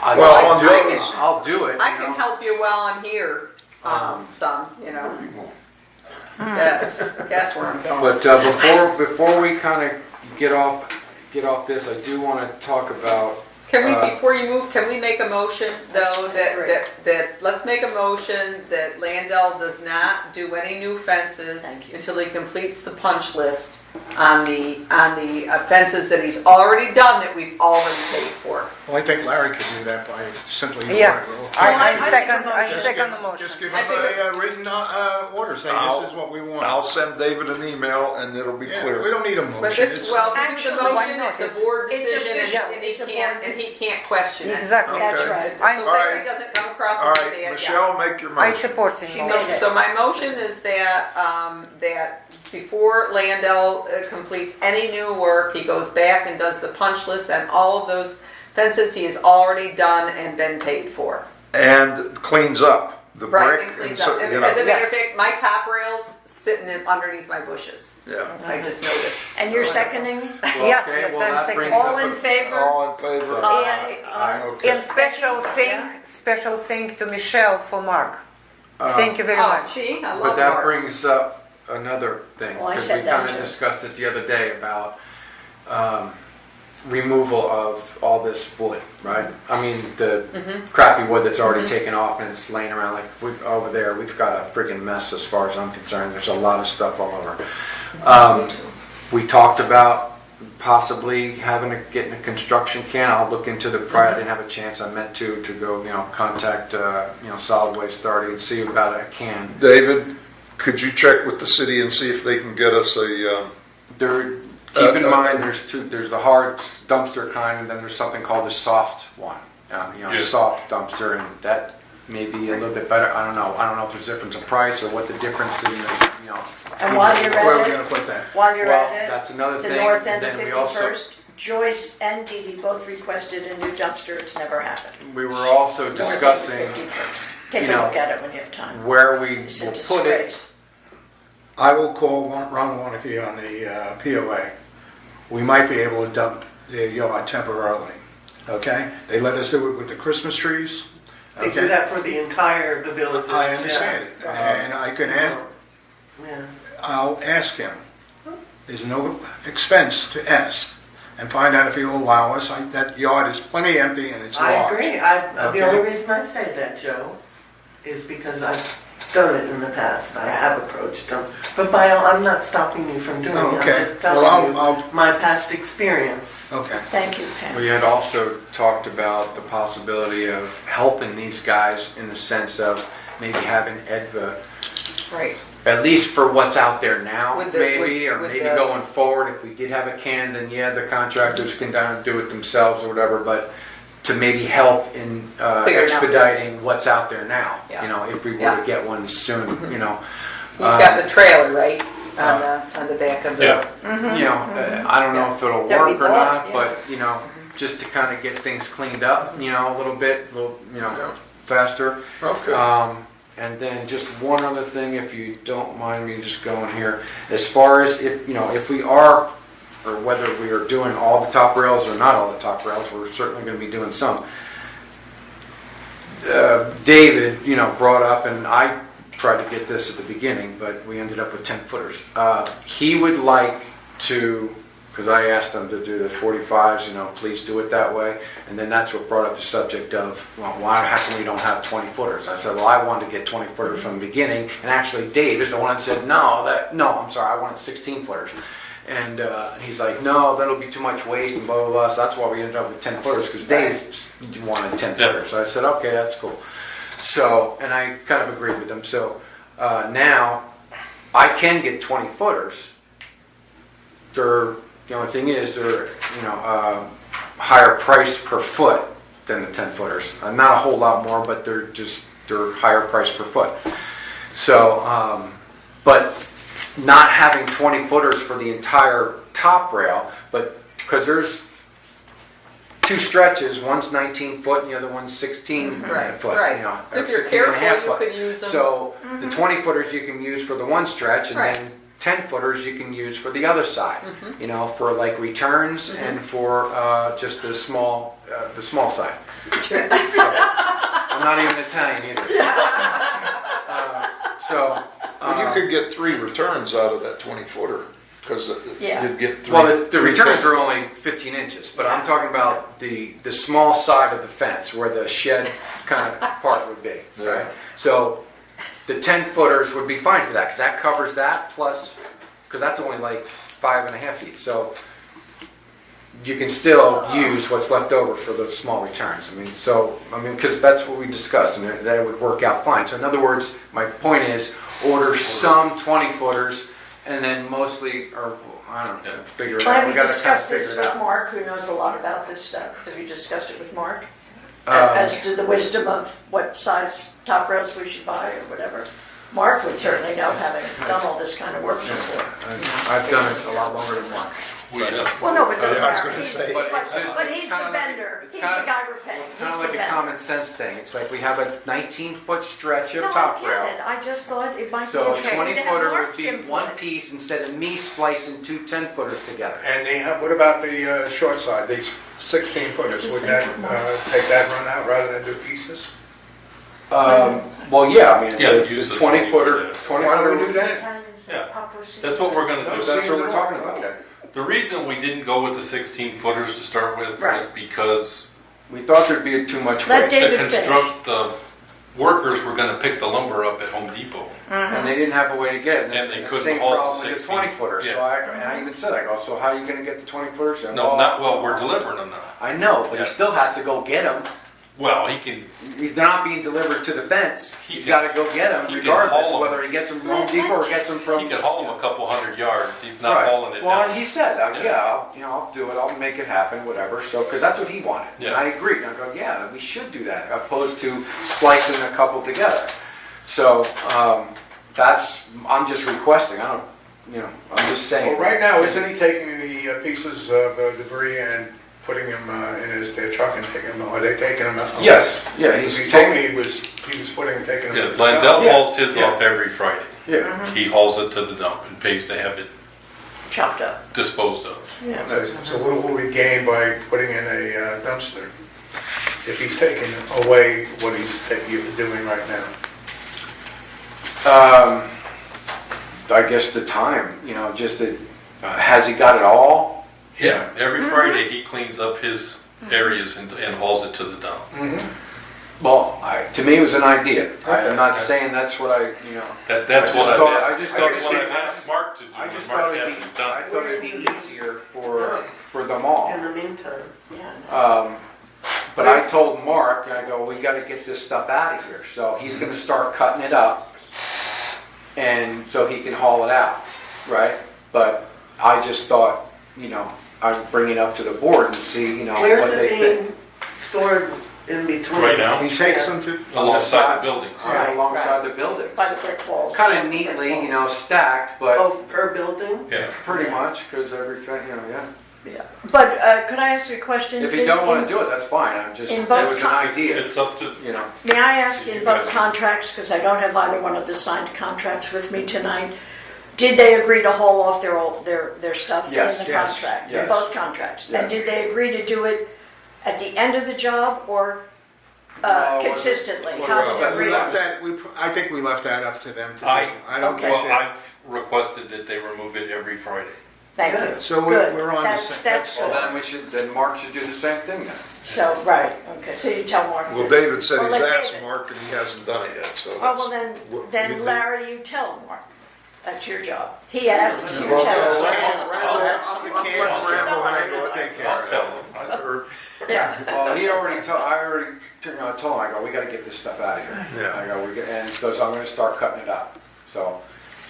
Well, on those- I'll do it. I can help you while I'm here, some, Yes, guess where I'm going. But before we kind of get off this, I do want to talk about. Can we, before you move, can we make a motion, though, that, let's make a motion that Landell does not do any new fences Thank you. until he completes the punch list on the fences that he's already done that we've already paid for. Well, I think Larry could do that by simply. Yeah. I I second, make a I motion. second the motion. Just give him a written order saying I'll- this is what we want. I'll send David an email and it'll be Yeah, clear. we don't need a But motion. this, It's- well, if you do Actually, the why motion, not? it's a board It's decision, official. and It's a board- he can't question it. Exactly. That's Okay. right. So I'm- Larry Alright. doesn't come across All as a right, bad guy. Michelle, make your I motion. support him. She made it. So my motion is that, that before Landell completes any new work, he goes back and does the punch list and all of those fences he has already done and been paid for. And cleans up the Right, brick and and cleans so, up. And you as a know, matter of fact, my top rail's sitting underneath my bushes. yeah. I just noticed. And you're seconding? Yes, Okay, yes, well, I'm that second. brings All up in a- favor? All in favor? Okay. And special thing to Michelle for Mark. Thank you very Oh, much. see, I But love that Mark. brings up another thing, Well, I because said we that kind of too. discussed it the other day about removal of all this wood, right? I mean, the crappy wood that's already taken off and it's laying around, like over there, we've got a freaking mess as far as I'm concerned. There's a lot of stuff all over. We talked about possibly getting a construction can. I'll look into the price. I didn't have a chance. I meant to go, contact, Solid Waste Authority and see about a can. David, could you check with the city and see if they can get us a, Keep in mind, there's the hard dumpster kind, and then there's something called the soft one. Yeah. Soft dumpster, and that may be a little bit better. I don't know if there's a difference in price or what the difference in the, And while you're Where are we at gonna it, put that? while you're Well, at it, that's another the thing. north end of Then we also 51st, Joyce and Dee Dee both requested a new dumpster. It's never happened. we were also North end of discussing 51st. Take you a know, look at it when you have time. where we It's will a put it. disgrace. I will call Ron Warnicki on the POA. We might be able to dump the yard temporarily, okay? They let us do it with the Christmas trees, They do okay? that for the entire, the village. I understand it, and I can Yeah. I'll ask him. There's no expense to ask, and find out if he will allow us. That yard is plenty empty and it's large. I agree. The Okay. only reason I say that, Joe, is because I've done it in the past. I have approached them. But I'm not stopping you from doing it. Okay. I'm just telling Well, you I'll- my past experience. Okay. Thank you, Pam. We had also talked about the possibility of helping these guys in the sense of maybe having EDVA, Right. at least for what's out there now, With the- maybe, with- or with maybe the- going forward, if we did have a can, then yeah, the contractors can down and do it themselves or whatever, but to maybe help in Figuring out. expediting what's out there now, Yeah. if we were Yeah. to get one soon, He's got the trailer, right, on the back of the. Yeah. I don't know if it'll That we work or bought, not, yeah. but, just to kind of get things cleaned up, a little bit, faster. okay. And then just one other thing, if you don't mind me just going here, as far as if we are, or whether we are doing all the top rails or not all the top rails, we're certainly going to be doing some. David, brought up, and I tried to get this at the beginning, but we ended up with 10 footers. He would like to, because I asked him to do the 45s, please do it that way. And then that's what brought up the subject of, well, how come we don't have 20 footers? I said, well, I wanted to get 20 footers from the beginning. And actually, Dave is the one that said, no, I'm sorry, I wanted 16 footers. And he's like, no, that'll be too much waste and blah, blah, blah. So that's why we ended up with 10 footers, because Dave wanted 10 footers. So I said, okay, that's cool. So, and I kind of agreed with him. So now I can get 20 footers. The only thing is they're, higher price per foot than the 10 footers. Not a whole lot more, but they're higher price per foot. So, but not having 20 footers for the entire top rail, but because there's two stretches, one's 19 foot and the other one's 16 Right, foot. right. Or If you're 16 and a half careful, you foot. could use them. So the 20 footers you can use for the one stretch, and Right. then 10 footers you can use for the other side. For like returns and for just the small side. I'm not even Italian either. You could get 3 returns out of that 20-footer, because Yeah. you'd get 3. Well, the 3 returns 10s. are only 15 inches, but I'm talking about the small side of the fence where the shed kind of part would be. Yeah. Right? So the 10 footers would be fine for that, because that covers that plus, because that's only like 5.5 feet. So you can still use what's left over for the small returns. Because that's what we discussed, and that would work out fine. So in other words, my point is, order some 20 footers, and then mostly, or I don't know, figure it out. Have We you gotta kind of discussed this figure it with out. Mark, who knows a lot about this stuff? Have you discussed it with Mark? Um, As to the wisdom of what size top rails we should buy or whatever? Mark would certainly know, having done all this kind of work before. I've done it a lot longer than Mark. Well, no, but it doesn't Yeah, I was matter. gonna say. But he's the vendor, he's the guy we're paying, It's he's kind of the like a vendor. common sense thing. It's like we have a 19-foot stretch of No, I top get rail. it, I just thought it might be So a interesting to have 20-footer would Mark's be input. one piece instead of me splicing two 10-footers together. And what about the short side, these 16 footers? Just Would that think of more. take that run out rather than do pieces? Well, yeah, I mean, Yeah, the use the 20-footer. 20-footer. Why don't we do that? Italians, Yeah. Papa Rossini. That's what we're gonna do. That's what we're talking about. Okay. The reason we didn't go with the 16 footers to start with was Right. because We thought there'd be too much Let weight, David to finish. construct, the workers were gonna pick the lumber up at Home Depot. and they didn't have a way to get it. And they couldn't Same haul the problem with the 16. 20-footer. So I even said, so how are you going to get the 20-footers? No, we're delivering them now. I know, but Yeah. he still has to go get them. Well, he can, They're not being delivered to the fence. He He's can- got to go get them, he can regardless haul 'em. whether he gets them from Home Depot or gets them from. he can haul them a couple hundred yards. He's not Right. hauling it Well, and down. he said, Yeah. I'll do it. I'll make it happen, whatever. So, because that's what he wanted. Yeah. And I agreed. I go, yeah, we should do that, opposed to splicing a couple together. So, I'm just requesting. I'm just saying. Well, right now, isn't he taking the pieces of debris and putting them in their truck and taking them? Are they taking them out? Yes. Yeah. He He's told me taking. he was taking them. Yeah, to the Blundell dump. Yeah. hauls his Yeah. off every Friday. Yeah. He hauls it to the dump and pays to have it Chopped up. disposed of. Yeah. So what will we gain by putting in a dumpster? If he's taking away what he's doing right now? I guess the time. Just that. Has he got it all? Yeah, every Friday he cleans up his areas and hauls it to the dump. Well, to me, it was an idea. I'm not Okay. saying that's what I. That's I what just I've thought- asked. I just That's thought- what I've asked Mark to do. I just but thought Mark it'd be, hasn't done I it. thought it'd be easier for them all. In the meantime. Yeah. But I told Mark, I go, we got to get this stuff out of here. So he's going to start cutting it up, and so he can haul it out, right? But I just thought, I'd bring it up to the board and see, Where's what they it think. being stored in between? Right now? He takes them to, Alongside the buildings. Right, Right, alongside right. the buildings. By the brick walls. Kind of neatly, stacked, but Oh, per building? Yeah. pretty much, because everything, yeah. Yeah. But could I ask you a question? If you don't want to do it, that's fine. I'm just, in it both was an con- idea, It's up to, May I ask You in both bet. contracts, because I don't have either one of the signed contracts with me tonight, did they agree to haul off their stuff Yes, in the yes, contract? yes. In both contracts? Yes. And did they agree to do it at the end of the job or No, consistently? well, How well, did we they left agree? that, I think we left that up to them to do. I- I don't Okay. think well, that. I've requested that they remove it every Friday. Thank you. Good. So we're- Good. we're on the That's- same- That's well, good. then Mark should do the same thing then. So, right, okay, so you tell Mark. Well, David said Well, he's let asked David. Mark and he hasn't done it yet, so Oh, that's. well, what- then you- Larry, you tell Mark. That's your job. He asks, you Well, tell Randall- him. Randall Handel, I think, I'll tell them. or- Yeah. Well, I already told him, I go, we got to get this stuff out of here. Yeah. I go, and he goes, I'm going to start cutting it up. So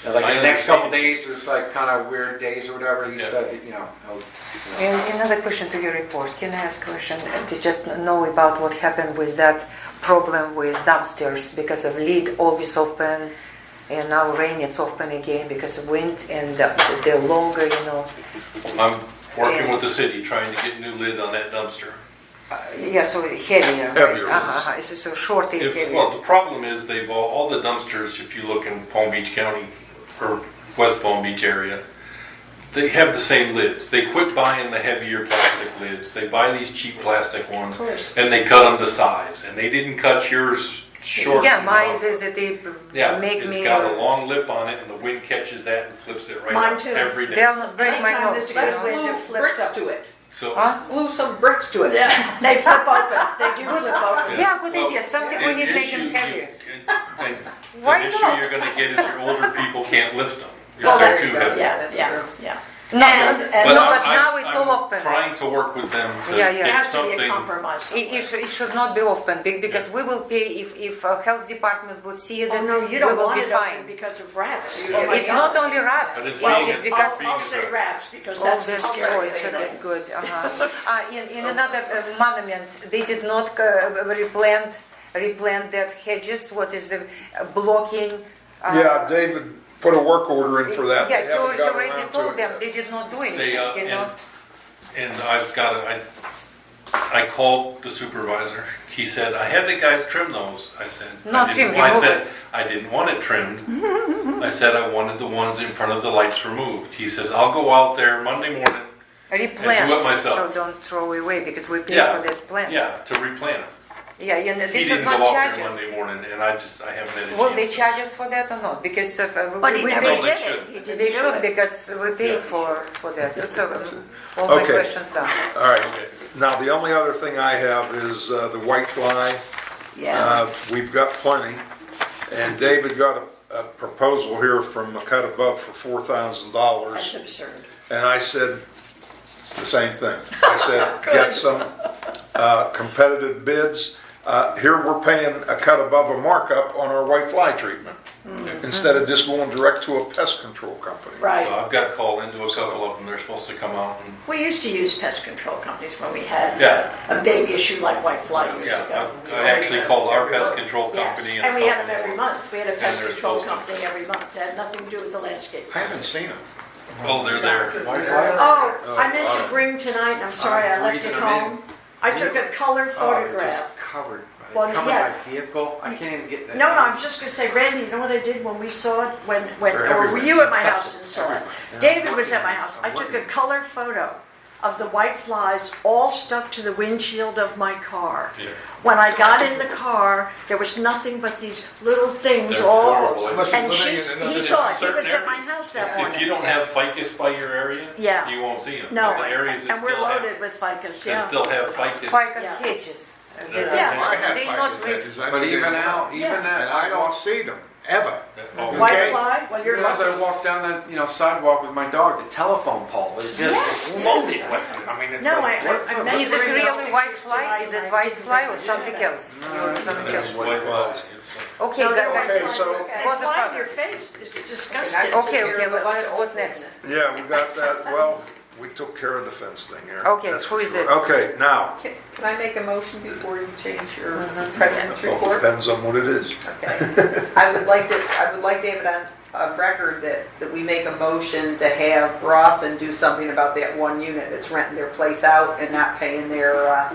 Like I the next couple understand. days, there's like kind of weird days or whatever. He Yeah. said that, And another question to your report. Can I ask a question to just know about what happened with that problem with dumpsters because of lid always open and now rain it's open again because of wind and they're longer, I'm working with the city, trying to get new lid on that dumpster. Yeah, so heavier. Heavier, Right? It's so short and heavier. Well, the problem is all the dumpsters, if you look in Palm Beach County or West Palm Beach area, they have the same lids. They quit buying the heavier plastic lids. They buy these cheap plastic ones course. and they cut them to size. And they didn't cut yours short. Yeah, mine enough. is that they Yeah, make it's me. got a long lip on it and the wind catches that and flips it right Mine up too. every day. They almost break my Anytime nose. this you goes know? wind, it Glue flips bricks up. to it. So, Huh? Glue some bricks to it. Yeah, they flip open. They do flip open. Yeah, good well, idea. Something we need to make them heavier. And Why the issue not? you're going to get is your older people can't lift them. Well, They're there too you go. heavy. Yeah, That's yeah, true. yeah. No, And- no, no, but now it's all I'm open. trying to work with them to Yeah, yeah. There get has to be a something. compromise It somewhere. should not be open because we will pay if health department will see it. Oh, no, you we don't will want be it open fine. because of rats. Oh my It's God. not only rats. But it's Well, being- because I'll say rats because oh, that's that's the good. scary That's thing. good. In another monument, they did not replant that hedges. What is blocking? Yeah, David put a work order in for that. Yeah, They haven't you gotten already around to told it them yet. they did not do anything. They, you know? and I've got it. I called the supervisor. He said, I had the guys trim those. I said, Not I trim, didn't, I remove said, it. I didn't want it trimmed. I said, I wanted the ones in front of the lights removed. He says, I'll go out there Monday morning. Replant. do it myself. So don't throw away because we pay Yeah, for this plant. Yeah, to replant them. Yeah, you know, He they should didn't go not out charge there us. Monday morning, and I haven't had a Will they chance. charge us for that or not? Because But he we never pay. they did should. it. He didn't They do should it. because we paid Yeah. for that. So all my Okay. questions done. All right, Okay. now the only other thing I have is the white fly. Yeah. We've got plenty. And David got a proposal here from a cut above for $4,000. That's absurd. And I said the same thing. I said, get some competitive bids. Here we're paying a cut above a markup on our white fly treatment instead of just going direct to a pest control company. So Right. I've got to call into a couple of them. They're supposed to come out and, We used to use pest control companies when we had Yeah. a big issue like white fly years yeah, ago. I actually called our pest control Yes, company. and we had them talked to every month. We had a pest they're control supposed to- company every month. That had nothing to do with the landscape. I haven't seen them. Oh, they're there. Oh, I meant to bring tonight, and I'm sorry I left it breathing them in. home. I took a color photograph. Covered. Well, Covered yeah. my vehicle. I can't even get that. No, I was just gonna say, Randy, you know what I did when we saw it, when, They're or were everywhere. you at my It's house and saw it? everywhere. Yeah. David was at my house. I took a color photo of the white flies all stuck to the windshield of my car. Yeah. When I got in the car, there was nothing but these little things They're all, horrible. Must have and living he in another saw it. He certain was at my area. house that morning. If you don't have ficus by your area, Yeah. you won't see them. No, But the areas that and we're still have, loaded with ficus, that yeah. still have ficus. Ficus Yeah. hedges. Yeah. I had They not ficus with- hedges. I But didn't even know. now, even Yeah. that, And I don't see them, ever. Oh, White Okay. fly, well, you're Even as I lucky. walk down the sidewalk with my dog, the telephone pole is just Yes. loaded with them. I mean, it's No, like, I what's meant Is to it bring really those white pictures fly? tonight, Is and it I white didn't fly bring or it. something else? Something That's else. white flies. It's like- Okay, No, they're guys. Okay, so- They What's the fly in further? your face, it's disgusting. Okay, what next? Yeah, we got that. Well, we took care of the fence thing here. Okay, That's who for is sure. it? Okay, now, Can I make a motion before you change your Mm-hmm. president's it all report? depends on what it is. Okay. I would like David on record that we make a motion to have Rawson do something about that one unit that's renting their place out and not paying their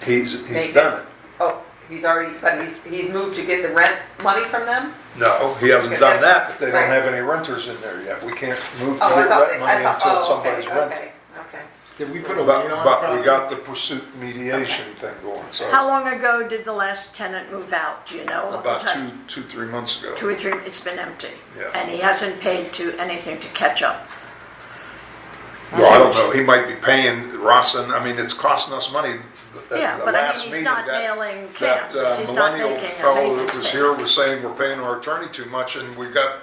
He's done maintenance. it. Oh, he's moved to get the rent money from them? No, he hasn't Okay, done that's- that, but they don't right. have any renters in there yet. We can't move to Oh, I get thought rent money until somebody's renting. Okay. Did we put a lien on the But we property? got the pursuit mediation thing going, so How long ago did the last tenant move out, do you know? about 3 months ago. 2 or 3, it's been empty. Yeah. And he hasn't paid to anything to catch up. Well, I don't know, he might be paying Rawson, I mean, it's costing us money. Yeah, The but I last mean, he's meeting, not that- nailing That camps. He's not millennial making a fellow that maintenance was payment. here was saying we're paying our attorney too much and we've got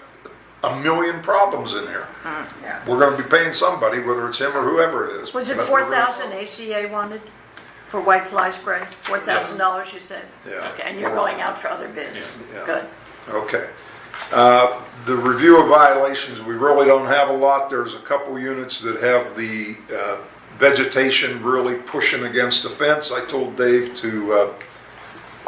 a million problems in here. Yeah. We're gonna be paying somebody, whether it's him or whoever it is. Was it But we're gonna- 4,000 ACA wanted for white fly spray? $4,000 you said? Yeah. Okay, and you're going out for other bids? Yeah. Good. Okay. The review of violations, we really don't have a lot. There's a couple units that have the vegetation really pushing against the fence. I told Dave to,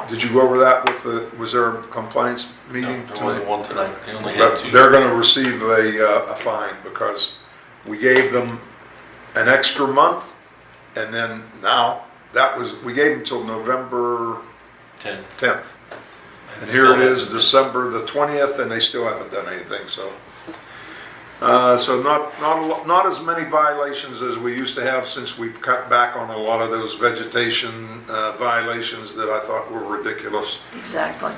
did you go over that with was there complaints meeting There tonight? wasn't one tonight. They only had But two. they're gonna receive a fine because we gave them an extra month, and then now, we gave them till November 10th. And here it is, December the 20th, and they still haven't done anything, so. So not as many violations as we used to have, since we've cut back on a lot of those vegetation violations that I thought were ridiculous. Exactly.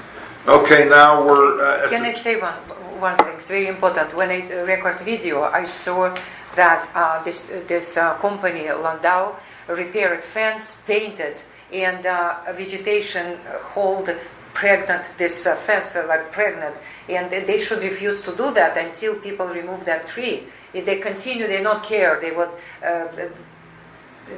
Okay, now we're at Can I the, say one thing? It's very important. When I record video, I saw that this company, Landau, repaired fence, painted, and vegetation hold pregnant, this fence like pregnant, and they should refuse to do that until people remove that tree. If they continue, they not care. They would.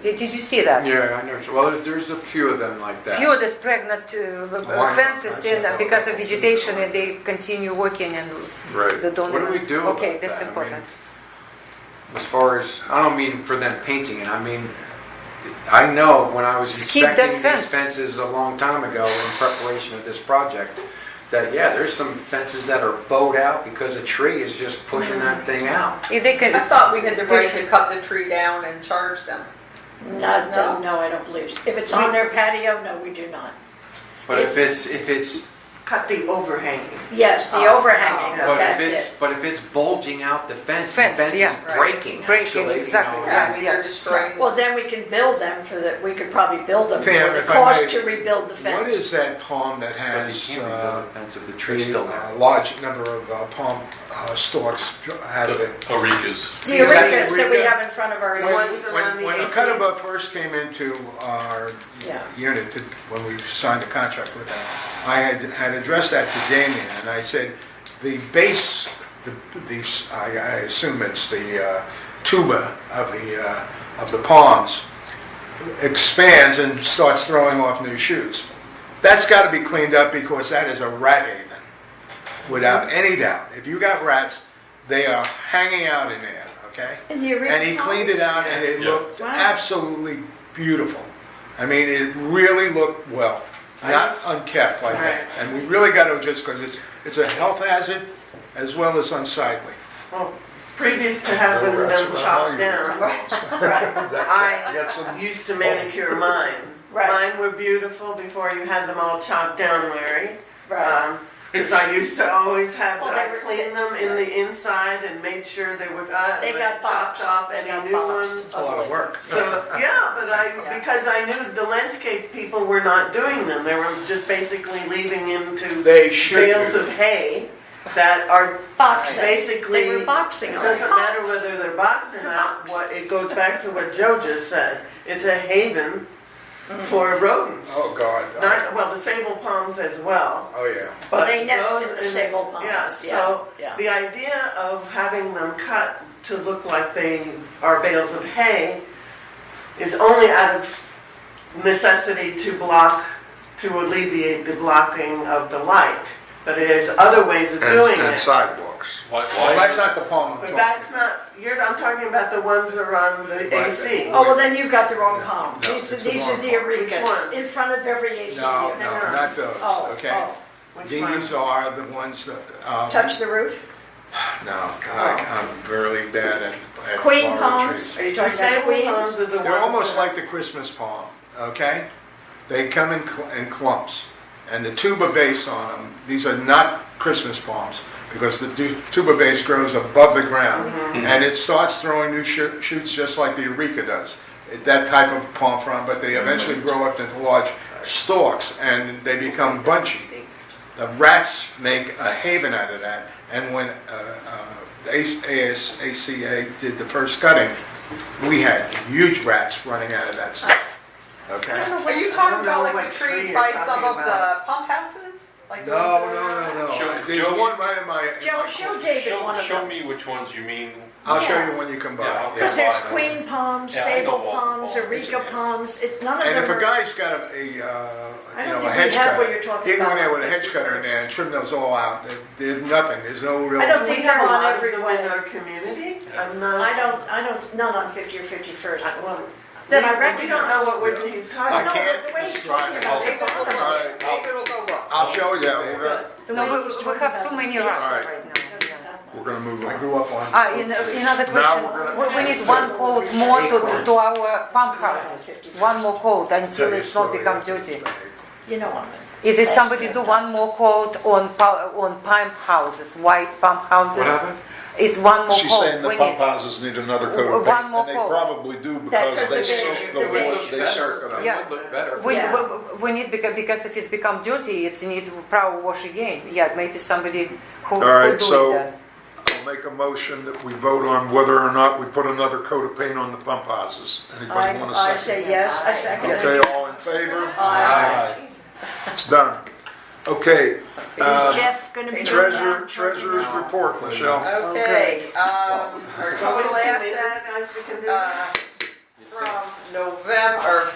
Did you see that? Yeah, I know. Well, there's a few of them like that. Few of these pregnant fences in because of vegetation, and they continue working and Right. they don't. What do we do Okay, about that's that? I important. As far as, I don't mean for them painting it, I mean, I know when I was Keep that inspecting fence. these fences a long time ago in preparation of this project, that, yeah, there's some fences that are bowed out because a tree is just pushing that thing out. If they can, I thought we had the right to cut the tree down and charge them. Not, No? no, I don't believe so. If it's on their patio, no, we do not. But if it's, Cut the overhanging. Yes, the overhanging, that's it. but if it's bulging out the fence Fence, is yeah. breaking, Breaking, actually, exactly. you know. Yeah, I mean, they're destroying. Well, then we can build them we could probably build them Pam, for the if I cost may, to rebuild the fence. What is that palm that But you has can't rebuild the fence if the tree's still there. a large number of palm stalks out of it? Aurikas. The Is that the arenas that we Eureka? have in front of our. When the cutabug first came into our Yeah. unit, when we signed a contract with them, I had addressed that to Damien, and I said, the base, I assume it's the tuba of the palms, expands and starts throwing off new shoots. That's got to be cleaned up because that is a rat haven, without any doubt. If you got rats, they are hanging out in there, okay? And the And he cleaned it out, and it Yeah. looked Wow. absolutely beautiful. I mean, it really looked well, not unkept like that. And we really got to adjust because it's a health hazard as well as unsightly. Well, previous to having them chopped down, I Got some- used to manicure mine. Right. Mine were beautiful before you had them all chopped down, Larry. Right. Because I used to always have, Well, they I were- cleaned them in the inside and made sure they were They got chopped boxed. off They any got new boxed. ones. A lot of work. So, yeah, but because I knew the landscape people were not doing them. They were just basically leaving into They should bales do. of hay that are Boxing. basically. They were boxing It on doesn't it. matter whether they're boxing It's a out, box. what, it goes back to what Joe just said. It's a haven for rodents. Oh, God. Not, well, the sable palms as well. Oh, yeah. But They nest those in the and sable it's- palms, Yeah, yeah, so yeah. the idea of having them cut to look like they are bales of hay is only out of necessity to alleviate the blocking of the light. But there's other ways of doing and it. sidewalks. Why, Well, that's not the palm I'm But talking that's about. not, I'm talking about the ones that are on the AC. Oh, well, then you've got the wrong palm. No, These it's the are wrong the palm. Which arenas, ones? in front of every AC No, unit. no, not those, Oh, okay? oh. Which These ones? are the ones that, Touch the roof? no, I'm really bad at Queen flower palms? trees. Are you The talking about sable queens? palms are the ones. They're almost that- like the Christmas palm, okay? They come in clumps, and the tuba base on them, these are not Christmas palms, because the tuba base grows above the ground, and it starts throwing new shoots just like the Eureka does. That type of palm frond, but they eventually grow up into large stalks, and they become bunchy. The rats make a haven out of that, and when ACA did the first cutting, we had huge rats running out of that stuff. Okay? Are you I talking don't about know like what the tree trees you're by some talking of about. the pump houses? Like No, those no, no, Show- no. There's show one me- right in my. Joe, show David one of Show them. me which ones you mean. I'll show Yeah. you when you come Yeah, by. okay. Because there's Yeah. queen palms, Yeah, I sable know all- palms, all- areca palms, none of them And if a are- guy's got I you don't know, a think hedge we have what cutter, you're talking he can go in there about. with a hedge cutter in there and trim those all out. There's nothing, there's no real. I don't We think have they're a on lot of every them way. in our community. I'm not. none on 50 or 51st. Well, Then I we recognize. don't know what he's talking I about. can't the way he's describe talking it. about David will the go All look. right. David will go look. I'll show you. Okay, good. The No, way we he's we talking have about too the many base runs Alright. right now. doesn't Yeah. sound We're gonna move on. I grew up on. Another Now question. we're gonna- We need one coat more to our pump houses. One more coat until it's not become dirty. You know what I mean. Is it That's somebody good. do one more coat on pump houses, white pump houses? What happened? Is one more She's coat. saying the We pump need- houses need another coat One of paint, more and they coat. probably do That- because they that's the soak big- the the big- wood, they soak it up. Yeah. It would look better. Yeah. We need because if it's become dirty, it's need proper wash again. Yeah, maybe somebody who All right, do so that. I'll make a motion that we vote on whether or not we put another coat of paint on the pump houses. Anybody want to I second? say yes, I second it. Okay, all in favor? Aye. It's done. Okay, Is Jeff gonna be? treasurer's report, Michelle. Okay, our So total wait 2 assets, minutes, guys, we can do this? from November,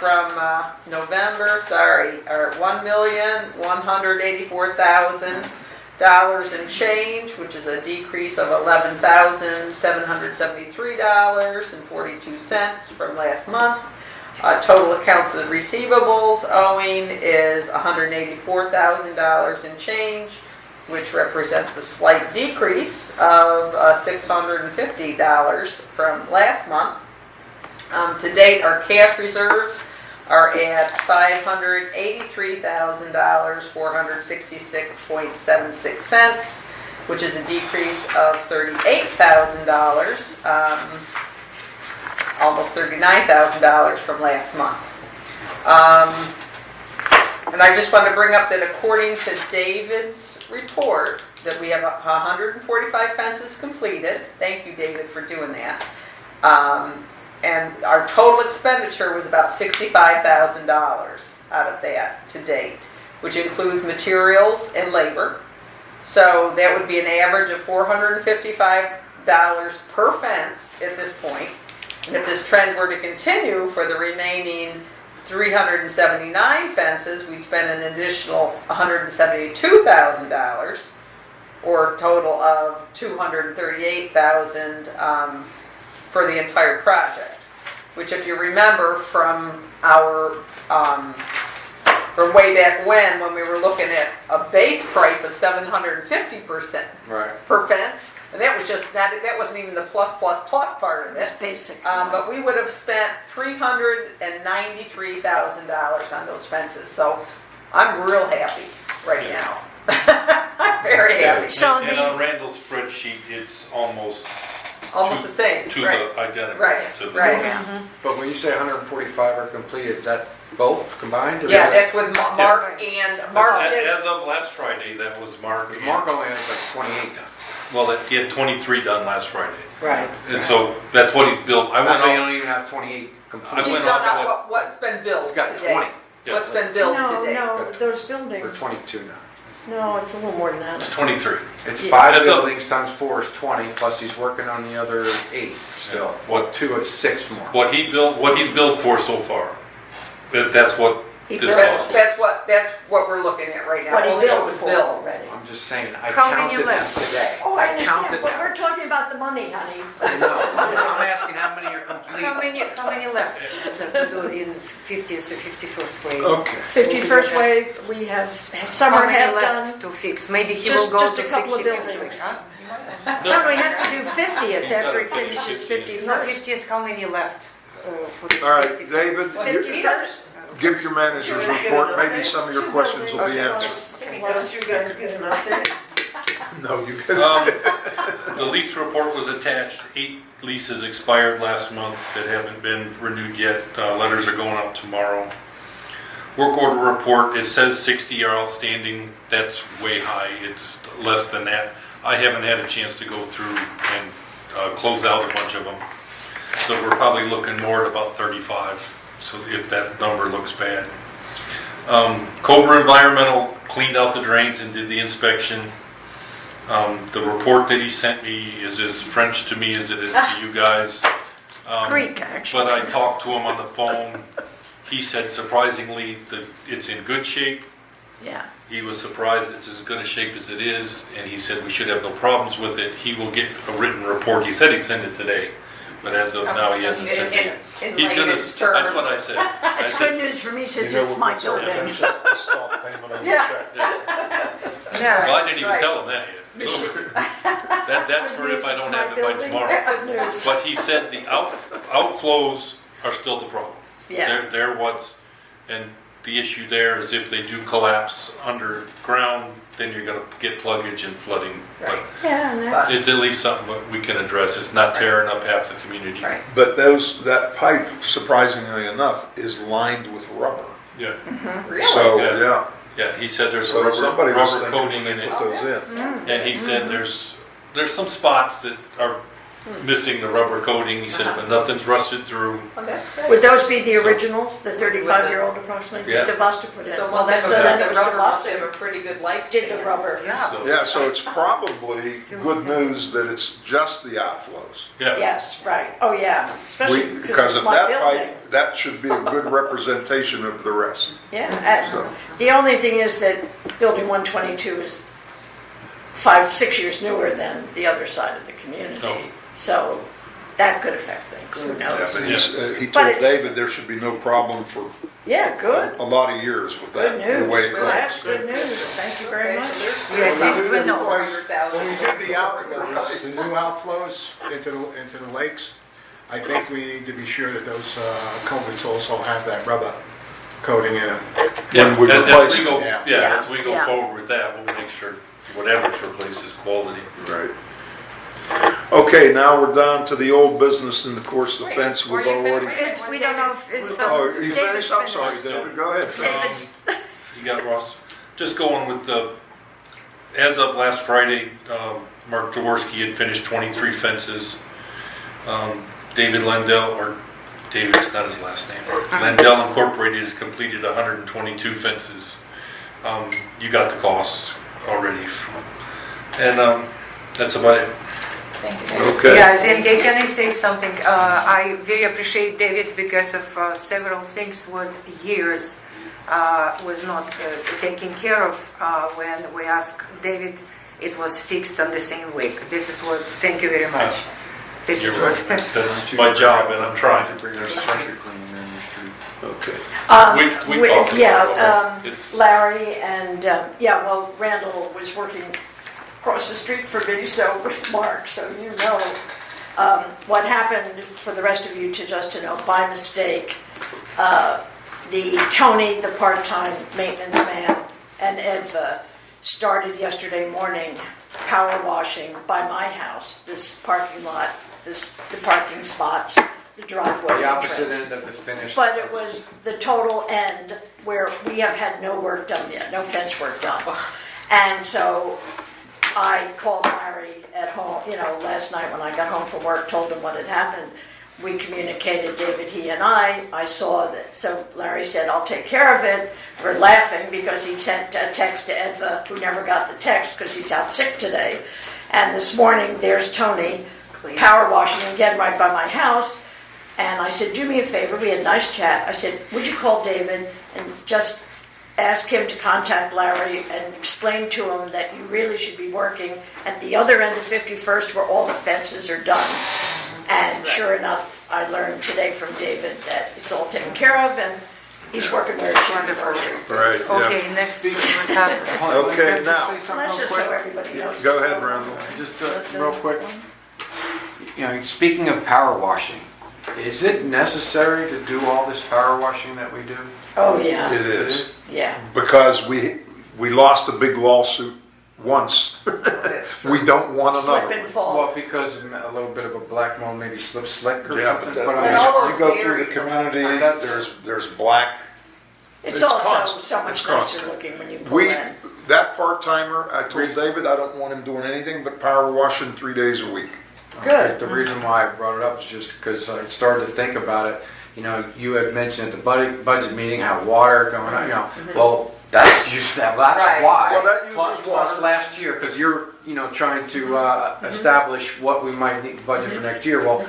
are $1,184,000 and change, which is a decrease of $11,773.42 from last month. Total accounts of receivables owing is $184,000 and change, which represents a slight decrease of $650 from last month. To date, our cash reserves are at $583,000, 466.76 which is a decrease of $38,000, almost $39,000 from last month. And I just want to bring up that according to David's report, that we have 145 fences completed. Thank you, David, for doing that. And our total expenditure was about $65,000 out of that to date, which includes materials and labor. So that would be an average of $455 per fence at this point. And if this trend were to continue for the remaining 379 fences, we'd spend an additional $172,000, or a total of $238,000 for the entire project. Which, if you remember from our from way back when we were looking at a base price of $750 Right. per fence, and that was just that wasn't even the plus part of it. That's basic. But we would have spent $393,000 on those fences. So I'm real happy right now. I'm very happy. So And the- on Randall's spreadsheet, it's almost Almost the same. to Right. the identical. Right, to the- right. But when you say 145 are completed, is that both combined? Or Yeah, is that's with Mark and Mark. did- As of last Friday, that was Mark. that- Mark only has like 28 done. Well, he had 23 done last Friday. Right. And so that's what he's built. I went So you off, don't even have 28 complete. He's went done off out of what's been built He's got today. 20. Yeah. What's been built No, today. no, those Or buildings, 22 now. no, it's a little more than it's that. 23. It's Yeah. 5 That's a- buildings times 4 is 20, plus he's working on the other 8 still. Yeah. What- 2 is 6 more. What he's built for so far. That's what He this built- costs. That's what we're looking at right now. What he Only built was for built. already. I'm just saying, I How many counted them left? today. Oh, I counted understand, but them. we're talking about the money, honey. No, I'm asking how many are complete. How many left to do in 50th or 51st way? Okay. 51st Way, we have, some How are many half left done. to fix? Maybe he Just- will go just to a couple of 65th buildings. way, huh? No, we have to do 50th He's after he gotta finish finishes 50th. No, 51st. 50th, how many left for the All right, 51st? David, 51st? give your manager's report, maybe some of your questions will be answered. Don't you guys get an update? No, you could. The lease report was attached. 8 leases expired last month that haven't been renewed yet. Letters are going out tomorrow. Work order report, it says 60 are outstanding. That's way high. It's less than that. I haven't had a chance to go through and close out a bunch of them. So we're probably looking more at about 35, so if that number looks bad. Cobra Environmental cleaned out the drains and did the inspection. The report that he sent me is as French to me as it is to you guys. Greek, actually. But I talked to him on the phone. He said surprisingly that it's in good shape. Yeah. He was surprised it's as good a shape as it is, and he said we should have no problems with it. He will get a written report. He said he'd send it today, but as of now he hasn't sent it. In He's gonna. layman's That's what I terms. said. It's good news for me since it's my building. Yeah. Yeah. Well, I didn't even Right. tell him that yet. So, that's for if I don't have it by tomorrow. Good news. But he said the outflows are still the problem. Yeah. They're what's, and the issue there is if they do collapse underground, then you're gonna get pluggage and flooding. But Yeah, and that's, it's at least something that we can address. It's not tearing up half the community. Right. But that pipe, surprisingly enough, is lined with rubber. Yeah, Really? So, Yeah. yeah. yeah. He said there's a So somebody was rubber thinking coating when in they it, put those in. and he said there's some spots that are missing the rubber coating. He said, but nothing's rusted through. Oh, that's great. would those be the originals, the 35-year-old approximately? Yeah. DeVosta put in. So Well, that's, have a- then the it was rubber must have a DeVosta pretty good who lifespan. did the rubber. Yeah. So, Yeah, so it's probably good news that it's just the outflows. yeah. Yes, right. Oh, yeah. Especially Because it's if my that building. pipe, that should be a good representation of the rest. Yeah. And So- the only thing is that building 122 is 5-6 years newer than the other side of the community. Oh. So that could affect things. Who Yeah, knows? but he But told it's- David there should be no problem for Yeah, good. a lot of years with that, Good the way news. it That's goes. good news. Thank you very Okay, much. so there's Yeah, still at least we about know. 400,000. When we did the outflows, the new outflows into the lakes, I think we need to be sure that those culverts also have that rubber coating in them. When we as replace we go, it, yeah, yeah. as we go Yeah. forward with that, we'll make sure whatever's replaced is quality. Right. Okay, now we're down to the old business, and of course the Wait, fence were we've you already. finished? We don't know if Oh, you David's finished? I'm sorry, David, go ahead. David's- You got Ross. Just going with as of last Friday, Mark Jaworski had finished 23 fences. David Lendell, or David's not his last name, Lendell Incorporated has completed 122 fences. You got the cost already. And that's about it. Thank you, David. Okay. Yes, and can I say something? I very appreciate David because of several things what years was not taken care of. When we asked David, it was fixed on the same week. This is what, thank you very much. This is You're what. right. That's my job, and I'm trying. Okay. We talked about it a little Yeah, bit. It's- Larry and, yeah, well, Randall was working across the street from me, so with Mark, so you know. What happened, for the rest of you to know, by mistake, Tony, the part-time maintenance man, and Edva started yesterday morning power washing by my house, this parking lot, the parking spots, the driveway The opposite entrance. end of the finish. But it was the total end where we have had no work done yet, no fence work done. And so I called Larry at home, last night when I got home from work, told him what had happened. We communicated, David, he and I saw that. So Larry said, I'll take care of it. We're laughing because he sent a text to Edva, who never got the text because he's out sick today. And this morning, there's Tony power washing again right by my house. And I said, do me a favor, we had a nice chat. I said, would you call David and just ask him to contact Larry and explain to him that you really should be working at the other end of 51st where all the fences are done. And sure enough, I learned today from David that it's all taken care of and he's working where it should be working. Right, yeah. Okay, next week we have. Okay, now, Let's just so everybody knows. go ahead, Randall. Just real quick, speaking of power washing, is it necessary to do all this power washing that we do? Oh, yeah, It is, yeah. because we lost a big lawsuit once. We don't want another Slip and one. fall. Well, because a little bit of a black mold, maybe slip slick or Yeah, but something. that, But I all mean, you go through the community, there's black. It's It's also constant. so It's much constant. nicer looking when you pull We, in. that part-timer, I told David I don't want him doing anything but power washing 3 days a week. Good. The reason why I brought it up is just because I started to think about it. you had mentioned at the budget meeting how water going on, well, that's Right. why. Well, that uses Plus water. last year, because you're, trying to establish what we might need to budget for next year. Well,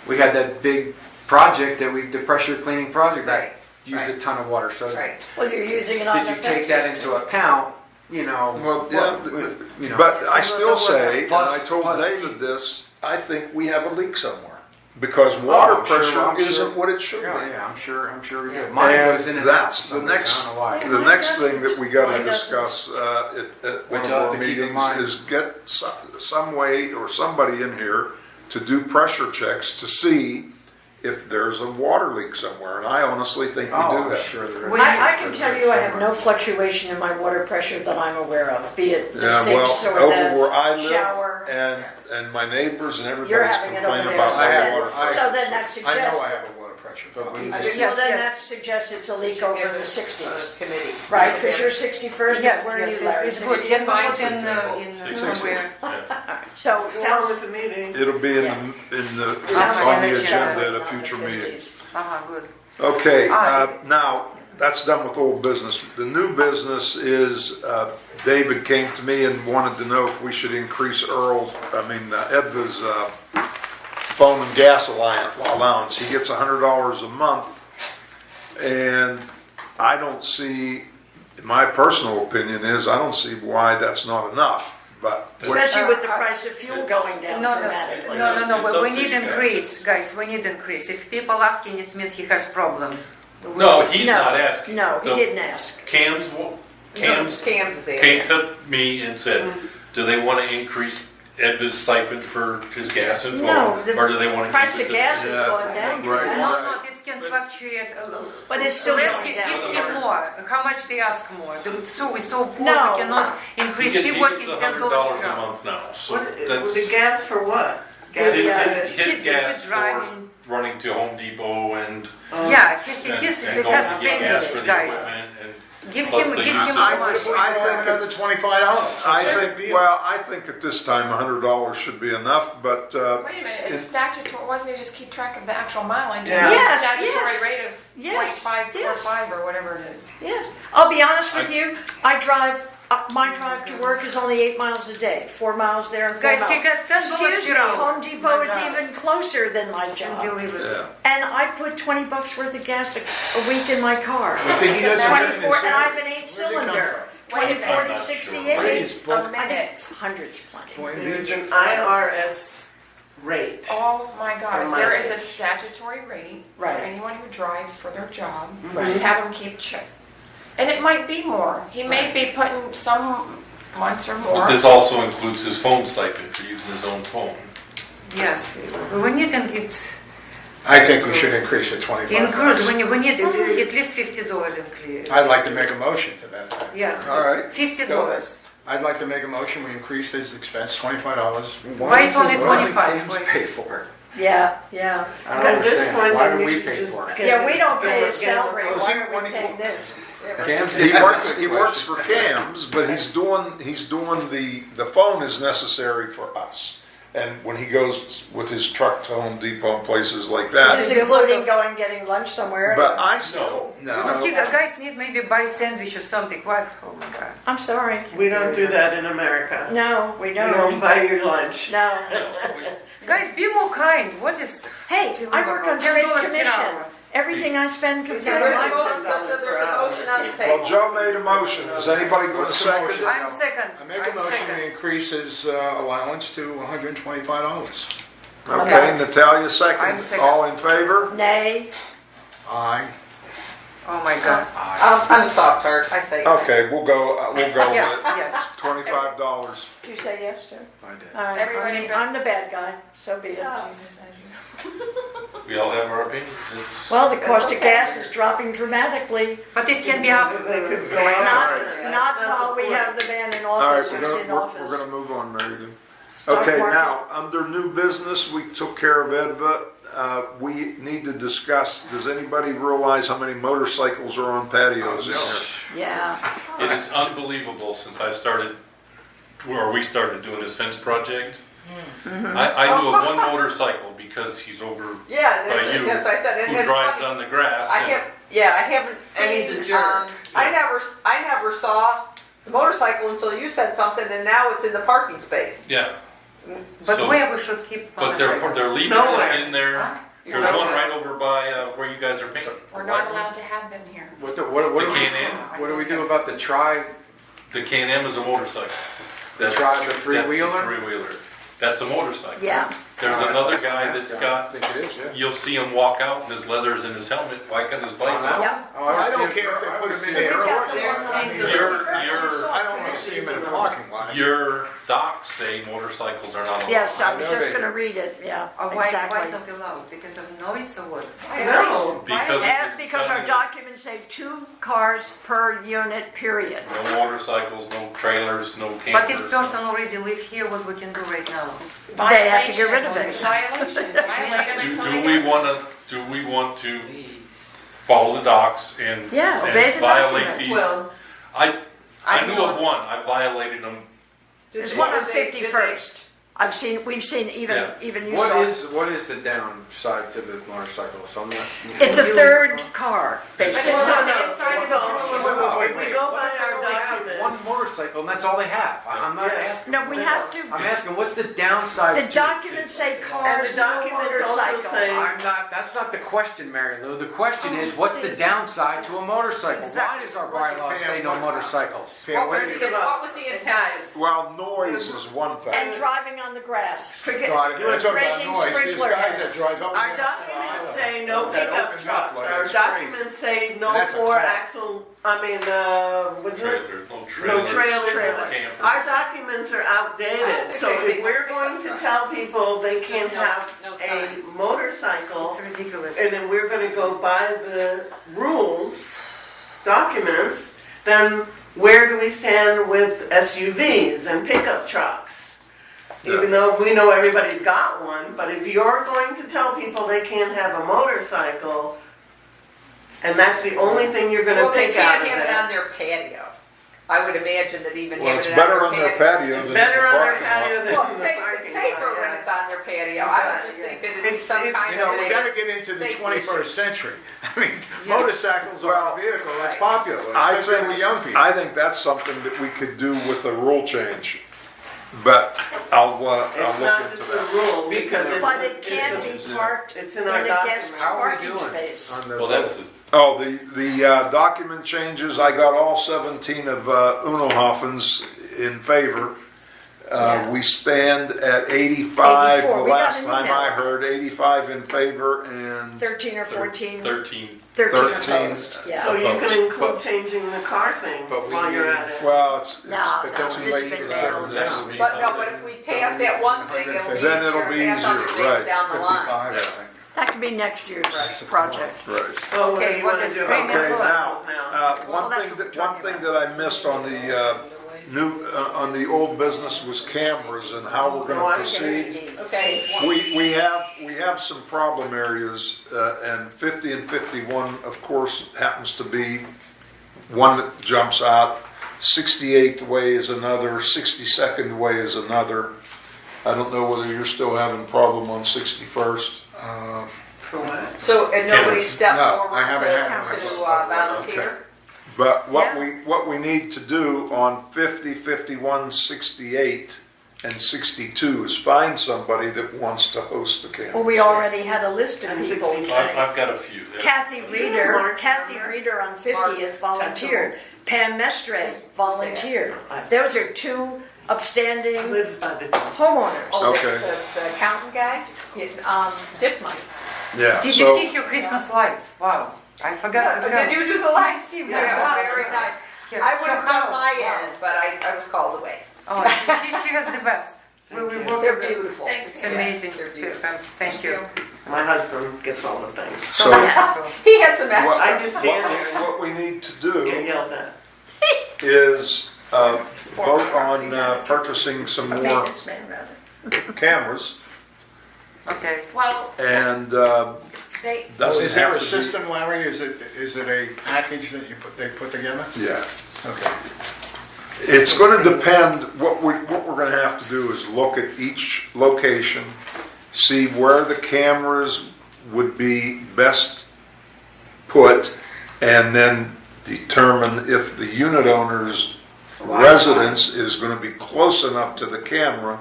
we had that big project the pressure cleaning project Right. that used a ton of water. So Right. Well, you're using it on did the you take that fences, into too. account? Well, yeah, But but I still say, and Plus- I told plus- David this, I think we have a leak somewhere. Because water I'm sure- pressure I'm sure. isn't what it should be. yeah, I'm sure we do. Mine goes in And and out that's for the some reason. next, I don't know why. the next thing that we gotta Mine doesn't. discuss at one But of you'll have our to keep in meetings mind- is get some way or somebody in here to do pressure checks to see if there's a water leak somewhere, and I honestly think we Oh, do I'm that. sure there is. We- I can tell you I have Somewhere. no fluctuation in my water pressure that I'm aware of, be it the Yeah, sinks well, or over where I the shower. live, and my neighbors and You're everybody's having it over complaining there. about So high then- water pressure. So then that I know suggests, I have a water pressure But problem. we well, just- Yes, then yes. that suggests it's a leak over in the 60s, Committee. right? Because you're 61st, Yes, where are yes, you, Larry? it's good. Can we put in Six- somewhere? So, Go on sounds with the meeting. It'll be Yeah. on the yeah, agenda at a not future the meeting. 50s. Good. Okay, Alright. now, that's done with old business. The new business is, David came to me and wanted to know if we should increase Edva's phone and gas allowance. He gets $100 a month, and I don't see, my personal opinion is, I don't see why that's not enough, but. Especially with the price of fuel going down No, dramatically. no, It's we up we to need you guys. increase, guys, we need increase. If people asking, it means he has problem. No, he's No, not asking. No, he The- didn't ask. Cam's Cams is there. came to me and said, do they want to increase Ed's stipend for his gas and No, phone? Or do they want the to price keep of it the gas same? is Yeah, going down. right. No, it can fluctuate. But it's still Let going give down. him more. How much they ask more? So we're so poor, No. we cannot He increase. gets He working $100 $10 a per hour. month now, so What, that's the gas for what? Gas his He- gas he for driving. running to Home Depot and Yeah, he and has going has to get gas for spending, the guys. equipment and Give plus him the give use him of- I more. just- I think another $25. I think at this time, $100 should be enough, but, Wait a minute, it's It- statutory, wasn't it just keep track of the actual mileage? Yeah. Yes, Statutory yes. rate of Yes, 0.545 or whatever it is. Yes. I'll be honest with you, my drive to work is only 8 miles a day, 4 miles there and 4 Guys, miles. he got $10 Excuse me, per hour. Home Depot is My God. even closer than my Can't job. believe it. yeah. And I put $20 worth of gas a week in my car. But then he doesn't have any 24, and I have an Where's it come 8-cylinder. Wait a 24 minute. to I'm not 68. Brady's A broke. minute. Hundreds plenty. Point There's Beach. an IRS rate. Oh my For God, there is a mileage. statutory rate for Right. anyone who drives for their job. Right. Just have them keep check. And it might be more. He may be putting some months or more. But this also includes his phone stipend for using his own phone. Yes, we need it. I think we should increase it $25. Increase. We need at least $50 increase. I'd like to make a motion to that. effect. Yes. All right. $50. I'd like to make a motion, we increase his expense $25. Why it's only Why doesn't 25? Cam's pay for it? Yeah, yeah. I don't At this understand. point, Why then do we we should pay just for it? get Yeah, we don't get pay it his salary. Well, Why see, are when we he- paying this? Cam's- He that's a works, good he works for question. CAMS, but he's doing the phone is necessary for us. And when he goes with his truck to Home Depot and places like This that, is including going, getting lunch somewhere. but I still, you know, Okay, guys need maybe buy sandwich or something. Why? Oh my God. I'm sorry. We don't do that in America. No, we We don't don't. buy your lunch. No. Guys, be more kind. What is? Hey, I work on $10 trade per commission. hour. Everything I spend comes out There's of a my motion, there's a motion on the table. well, Joe made a motion. Is anybody going to What's the second motion? it? I'm second. I make a I'm motion to second. increase his allowance to $125. Okay, Natalia I'm second. second. All in favor? Nay. Aye. Oh my God. I'm a soft tart, I say. Okay, we'll go Yes, with yes. $25. Do you say yes, Joe? I did. All right, Everybody I'm the bad guy, so be it. Jesus, as you. We all have our opinions. It's Well, the cost of okay. gas is dropping dramatically. But it can be up. They could go out. Not while we have the man in All right, office who's in we're office. going to move on, Mary Lou. Stock Okay, market. now, under new business, we took care of Edva. We need to discuss, does anybody realize how many motorcycles are on patios in here? Yeah. It is unbelievable since I started, or we started doing this fence project. I knew of one motorcycle because he's over Yeah, by you, that's what I said. And who it's drives funny. on the grass. I and- haven't seen. And he's a jerk. I never saw the motorcycle until you said something, and now it's in the parking space. Yeah, But So- where we should keep but motorcycle? they're leaving Nowhere. it in there. There's one right over by where you guys are painting. We're not allowed to have them here. What do The we, Can-Am? what do we do about the tri, The Can-Am is a motorcycle. the tri, the That's three-wheeler? the three-wheeler. That's a motorcycle. Yeah, There's another guy that's I got, think it is, yeah. you'll see him walk out and his leather's in his helmet, biking his bike. yeah. Oh, I don't see him- care if they I put would've him in seen there. him. I don't want to see him in a parking lot. Your docs say motorcycles are not allowed. Yes, I I was know just they- gonna read it, yeah, Why exactly. not allowed? Because of noise or what? No. Because of And this because our thing is- documents say 2 cars per unit, period. No motorcycles, no trailers, no campers. But if person already live here, what we can do right now? They have to get rid of it. Violation. Violate them until they get. Do we want to follow the docs and Yeah, obey the violate documents. these? Well, I knew of one, I violated them. There's one on Did they- 51st. We've seen Yeah. even you saw. What is the downside to the motorcycle? So I'm not. It's a third car, But it's basically. not no, inside of the If we go by our One documents, motorcycle, and that's all they have. I'm not Yeah. asking. No, we have to, I'm asking, what's the downside? the to- documents say And cars, the no documents also motorcycle. say- I'm not, that's not the question, Mary Lou. The question is, what's the downside to a motorcycle? Why Exactly. does our bylaws say no motorcycles? What was the intent? guys, Well, noise is one And factor. driving on the grass. forget, God, if you want to talk about Breaking noise, there's sprinkler guys that heads. drive up. our and down the documents highway. say no That pickup opens up trucks. like Our it's crazy. documents say no That's a four car. axle, what's it? Trailers, no No trailers. trailers. Campers. Our documents are outdated, so if we're going to tell people they can't have No a signs. motorcycle, It's ridiculous. and then we're gonna go by the rules, documents, then where do we stand with SUVs and pickup trucks? Even though we know everybody's got one, but if you're going to tell people they can't have a motorcycle, and that's the only thing you're gonna Well, they pick out can't of have it that. on their patio. I would imagine that even Well, having it's it better on on their their patio. patio It's than in the better on their parking lot. patio than Well, in the it's parking safer lot. when it's on their patio. I would just think that it'd be It's- some it's- kind You know, of we a gotta get into the safety 21st century. I mean, Yes. motorcycles are a vehicle that's popular, I especially with young people. I think that's something that we could do with a rule change, but I'll It's look not into just a that. rule, because it's, But it can it's, be parked it's in in our a guest documents. How are we parking doing space. on the? Well, that's, Oh, the document changes, I got all 17 of Unohofen's in favor. Yeah. We stand at 85, 84. the We got last an time email. I heard, 85 in favor and 13 or 14, 13. 13 13. opposed, yeah. So you can Opposed. include changing the car thing But we while you're need- at it. well, it's No, But don't no, we this wait been for settled that? down. But no, but if we pass that one thing, it'll be Then it'll easier be to pass other easier, things right. down the line. 55, I Yeah. think. That could be next year's project. right. Oh, what do Okay, you what wanna is do green about Okay, and motorcycles now, now? Well, that's what we're one talking thing about. that I missed on the on the old business was cameras and how we're Oh, gonna I proceed. Okay. We have some problem areas, and 50 and 51, of course, happens to be one that jumps out. 68th Way is another, 62nd Way is another. I don't know whether you're still having a problem on 61st. So, and nobody Cameras. stepped No, forward I haven't had to one. volunteer? But Yeah. what we need to do on 50, 51, 68, and 62 is find somebody that wants to host the camp. Well, we already had a list of And people. 66. I've got a few. Kathy Reeder on 50th volunteered. Pam Mestre volunteered. Those are 2 upstanding Lives by the. homeowners. Oh, Okay. the accountant guy, Dick Mike. Yeah. Did so, you see her Christmas lights? Wow, I forgot to tell. Did you do the lights? see Yeah, that. very nice. Her- I would have her done house, my wow. end, but I was called away. Oh, she has the best. We will They're work with beautiful. Thanks, It's Pam. amazing. They're beautiful. Thank you. My husband gets all the things. So He had some What- extra. I just stand there what we need to and do get yelled at. is vote on purchasing some more Maintenance man, rather. cameras, Okay. Well, and they, doesn't Is there have a to be- system, Larry? Is it a package that they put together? Yeah. Okay. It's going to depend, what we're going to have to do is look at each location, see where the cameras would be best put, and then determine if the unit owner's residence is going to be close enough to the camera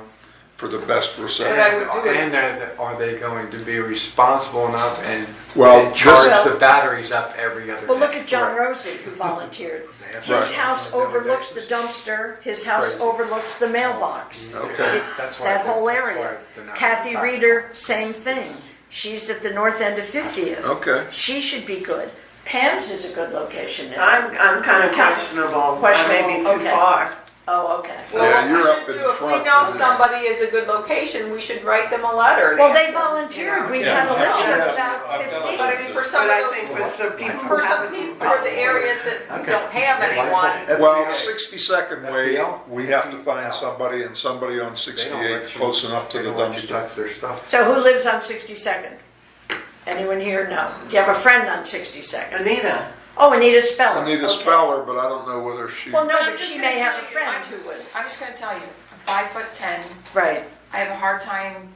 for the best reception. And are they going to be responsible enough and Well, charge just- the batteries up every other day? Well, look at John Rosie, who volunteered. His Right. house overlooks the dumpster, his house Crazy. overlooks the mailbox. Okay. That's why That whole that's area. why they're not Kathy impacted. Reeder, same thing. She's at the north end of 50th. Okay. She should be good. Pam's is a good location. isn't it? I'm kind of questionable. I may be too Okay. far. Oh, okay. Well, Yeah, what we you're should up in do, if front. we know somebody is a good location, we should write them a letter. Well, they volunteered. We've had a list Yeah. of about I've got a 15. But I mean, for some But of I think those, for some people for who some haven't. people, for the areas that don't have anyone, Well, 62nd Way, FPL? we have to find somebody, and somebody on They don't 68 let you- close enough to they the don't let you dumpster. touch their stuff. So who lives on 62nd? Anyone here? No. Do you have a friend on 62nd? Anita, Oh, Anita Speller. Anita Okay. Speller, but I don't know whether she. Well, no, I'm but just she gonna may have tell a you, friend who would. I'm just gonna tell you, I'm 5'10". Right. I have a hard time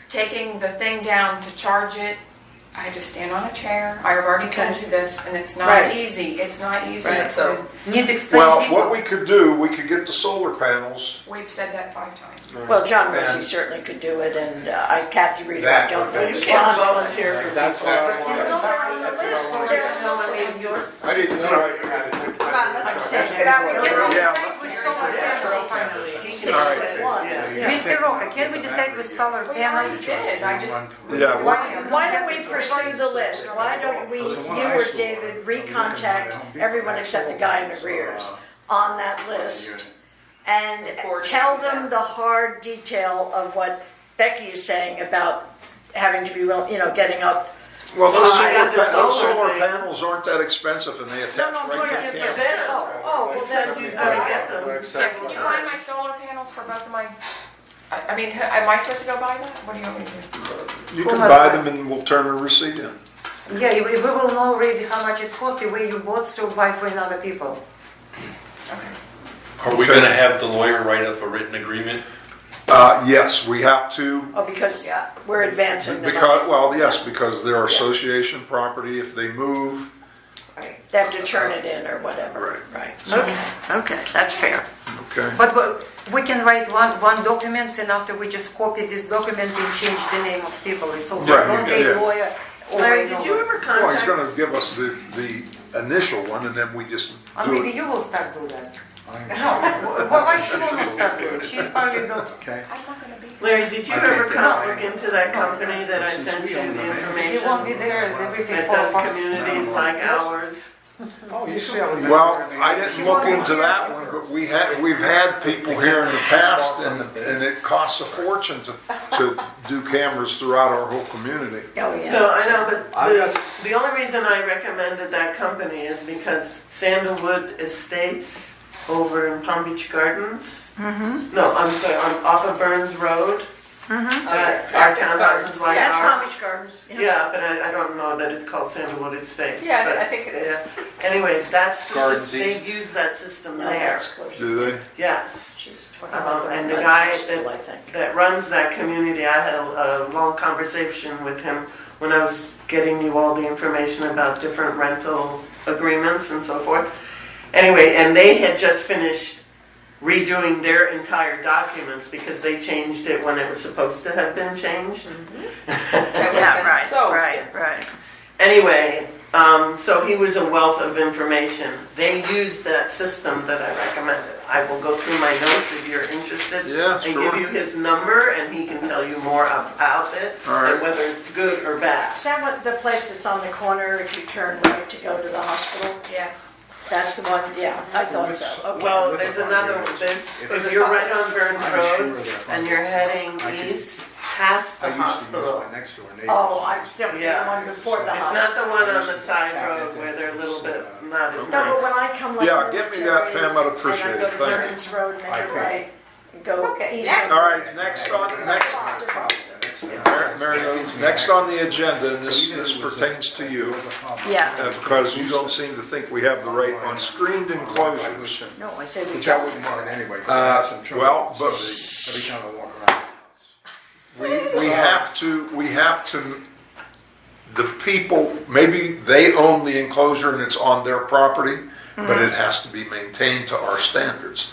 taking the thing down to charge it. I have to stand on a chair. I've already told you this, and it's not Right. easy. It's not easy. Right, so- Need to explain Well, people. what we could do, we could get the solar panels. We've said that 5 times. Well, John Rosie And- certainly could do it, and Kathy Reeder, I That- don't know. you can't John- volunteer for That's people. what I You wanted. know, they're on the list. They're on the list. I didn't know I had it. come on, I'm let's saying get out that of we here. can- Yeah. With solar panels. All right. Mr. Roca, can we decide with solar We already panels? did. I just, Yeah, well, Why don't we pursue the list? Why don't we, you or David, recontact everyone except the guy in arrears on that list and tell them the hard detail of what Becky is saying about having to be, getting up. well, those I got the those solar solar thing. panels aren't that expensive, and they No, attach no, I'm right talking to the about camera. this. Oh, well then, You gotta get them. can you buy my solar panels for both of my, I mean, am I supposed to go buy that? What do you want me to do? You can buy them, and we'll turn a receipt in. Yeah, we will know already how much it costs the way you bought, so buy for another people. Are we gonna have the lawyer write up a written agreement? Yes, we have to, oh, because Yeah. we're advancing the because, money. well, yes, because they're association property. If they move, They have to turn it in or whatever. Right. Okay, that's fair. okay. But we can write one document, and after we just copy this document and change the name of people. It's also Right, don't pay yeah. lawyer over Larry, and did you over. ever Well, he's contact? gonna give us the initial one, and then we just Or do maybe it. you will start do that. No, why she will not start do it? She's probably the. Okay. I'm not gonna be. Larry, did you Okay, ever good. come look into that company that I sent you the He won't be information? there, everything That falls does apart. communities like ours? Oh, you see how we. Well, I didn't look into that one, but we've had people here in the past, and it costs a fortune to do cameras throughout our whole community. Oh, yeah. No, I know, but I've got- the only reason I recommended that company is because Sandalwood Estates over in Palm Beach Gardens. No, I'm sorry, off of Burns Road. Our townhouses like That's Palm ours. Beach Gardens. Yeah, but I don't know that it's called Sandalwood Estates. Yeah, but- I think it is. yeah. Anyway, that's the Gardens system, they East. use that system No, there. that's closer. Do they? Yes. She's And the 21. guy School, I think. that runs that community, I had a long conversation with him when I was getting you all the information about different rental agreements and so forth. Anyway, and they had just finished redoing their entire documents because they changed it when it was supposed to have been changed. That would've Yeah, been right, so right, simple. right. Anyway, so he was a wealth of information. They used that system that I recommended. I will go through my notes if you're interested. Yeah, And sure. give you his number and he can tell you more about it All right. and whether it's good or bad. Is that what, the place that's on the corner if you turn right to go to the hospital? Yes. That's the one, yeah, I thought so. Okay. Well, there's another one. If you're right on Burns Road and you're heading east past the I used to use hospital. my next door neighbor. Oh, I still the Yeah. one before the It's hospital. not the one on the side road where they're a little bit not as No, but when nice. I come like. Yeah, get me that, Pam, I'd appreciate And it. I go to Thank you. Burns Road, make it Okay. right, and go Okay, east. next. All right, next, Mary Lou's next on the agenda, and this pertains to you, Yeah. because you don't seem to think we have the right on screened enclosures. No, I said we Which I don't. wouldn't mind anyway. 'cause I have some trouble well, with but- somebody every time I walk around the house. We have to, the people, maybe they own the enclosure and it's on their property, but it has to be maintained to our standards.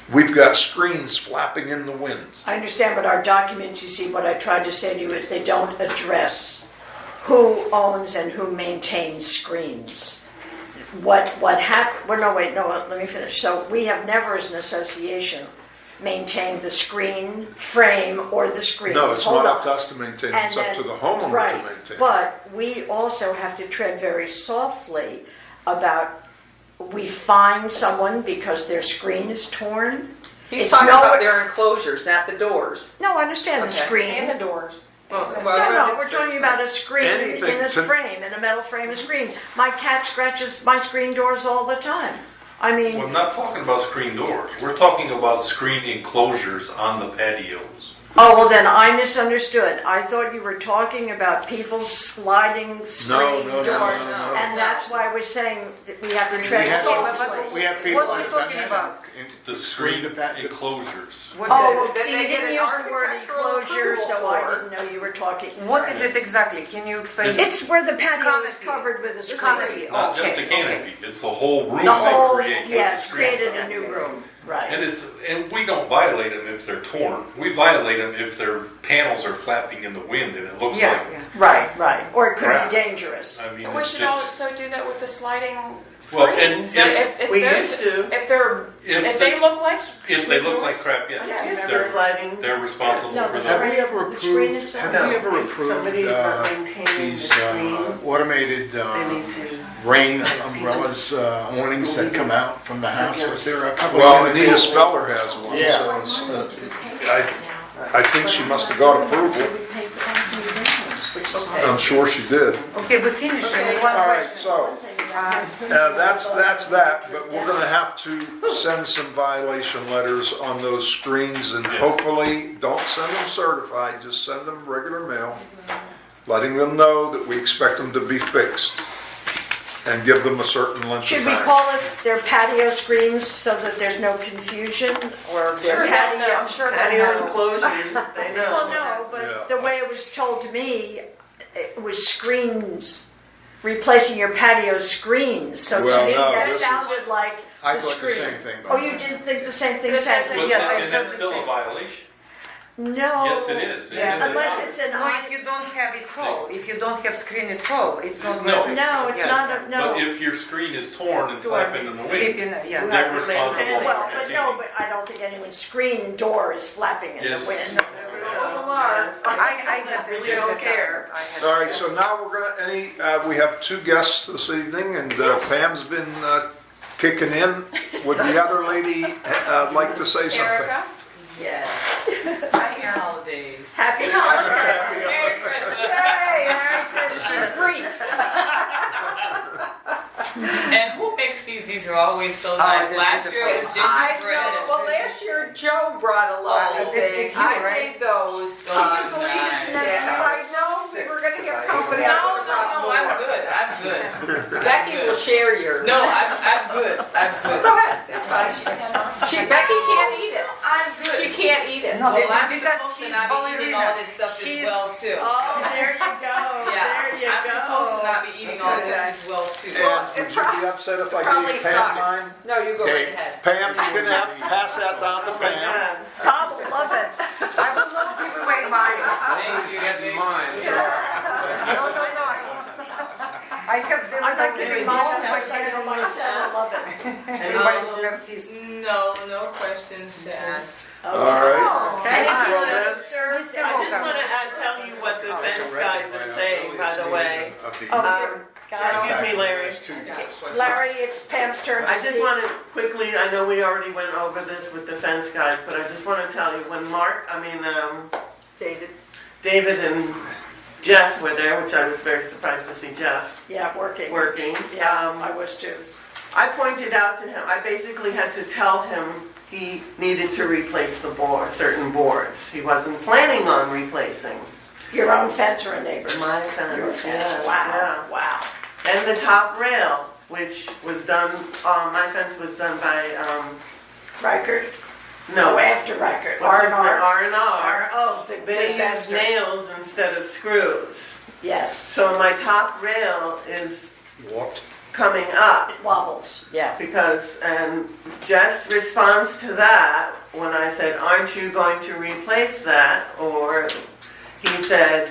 We've got screens flapping in the wind. I understand, but our documents, you see, what I tried to say to you is they don't address who owns and who maintains screens. What happened, well, no, wait, no, let me finish. So we have never, as an association, maintained the screen frame or the screens. No, it's Hold not up on. to us to maintain, And it's up to then- the homeowner right, to maintain. But we also have to tread very softly about, we fine someone because their screen is torn. He's It's talking nowhere- about their enclosures, not the doors. No, I understand the Okay. screen. And the doors. Well, No, we're talking about a screen Anything in a to- frame, in a metal frame of screens. My cat scratches my screen doors all the time. I mean, We're not talking about screen doors. We're talking about screen enclosures on the patios. oh, well then I misunderstood. I thought you were talking about people sliding screen no, doors. no. And that's why we're saying that we have to tread We have- softly. We have people What we're that talking have about? The screen screen the enclosures. What Oh, is well, That see, they you get didn't an use the word architectural enclosure, so approval I for. didn't know you were talking. What is it exactly? Can you explain? It's where the patio is Canopy. covered with a screen. Canopy. Not just the Okay, canopy, it's the whole room The they whole, create. yeah, it's screens created on. a new room, right. And we don't violate them if they're torn. We violate them if their panels are flapping in the wind and it looks Yeah, like, yeah. Right. Or it could Crap. be dangerous. I mean, We it's should just, also do that with the sliding Well, and screens. if- We those- used to. If they're, If if the- they look like. if they look like crap, yes, Remember sliding? they're responsible No, for the Have those. we ever The screen approved, itself? have No, we ever if somebody is approved not maintaining the these screen, automated they need to. rain umbrellas, awnings that come out from the house? Was there a couple? Well, of Anita Speller has one, Yeah. so I think she must have got approval. I'm sure she did. Okay, we finished. Okay. One All right, question. so, that's that, but we're gonna have to send some violation letters on those screens, and Yes. hopefully, don't send them certified, just send them regular mail, letting them know that we expect them to be fixed, and give them a certain length of Should we time. call it their patio screens so that there's no confusion, or their Sure, patio? I'm sure they Patio know. enclosures, they know. Well, no, Yeah. but the way it was told to me, it was screens, replacing your patio screens. So to Well, me, no, that this is- sounded like I the thought the screen. same thing, Oh, but- you didn't think the same thing, But it says Ted? Well, Yes, I and heard that's the still a same. violation. No. Yes, it is. It's in the- Unless it's an, No, if you don't have it all, if you don't have screen at all, it's not. No. violation. no, it's Yeah. not, a no. But if your screen is torn and To flapping in the wind, Flipping, yeah. You they're have to responsible maintain it. for Well, but no, maintaining. but I don't think anyone's screen door is flapping in Yes. the wind. I had really don't care. All right, so now we're gonna, we have two guests this evening, and Pam's been kicking in. Would the other lady like to say something? Erica? Yes. Hi, Erica. Holidays. Happy holidays. Merry Christmas. Hey, Merry Christmas. She's brief. And who makes these? These are always so Oh, nice. they're Last year it was beautiful. I gingerbread. know. Well, last year Joe brought a lot Oh, of this things. is you, I right? made those. Oh, nice. Yeah, I know we were gonna get company. No, I'm good. I'm good. Becky I'm will good. share yours. No, I'm good. I'm good. Go ahead. That's fine. Becky can't eat it. I'm good. She can't eat it. No, Well, I'm because supposed to she's not be eating all ballerina. this stuff as She's- well too. Oh, there you go. Yeah, There you I'm go. supposed to not be eating all this Okay. as well too. And would you be upset if I Probably gave Pam sucks. mine? No, you go right Okay, ahead. Pam, you can pass that down to Pam. Yeah. Bob will love it. I will not give away mine. Thank you, get mine. No. I have them. I'd like to be mine, but but I know my son will love it. everybody will have his. No questions to ask. All right. Okay. Well then, Sir, I just want to tell you what the fence guys are saying, by the way. Excuse me, Larry. Larry, it's Pam's turn to I just speak. want to quickly, I know we already went over this with the fence guys, but I just want to tell you, when David and Jeff were there, which I was very surprised to see Jeff Yeah, working. working. Yeah, I was too. I pointed out to him, I basically had to tell him he needed to replace the certain boards. He wasn't planning on replacing. Your own fence or a neighbor's? My Your fence, fence, yes, wow, yeah. wow. And the top rail, which was done, my fence was done by, Reichert? no. Oh, after Reichert. What's his name? R&R? R&R. Oh, the They use disaster. nails instead of screws. Yes, So my top rail is Warped. coming up it wobbles, yeah. because, and Jeff's response to that, when I said, aren't you going to replace that? Or he said,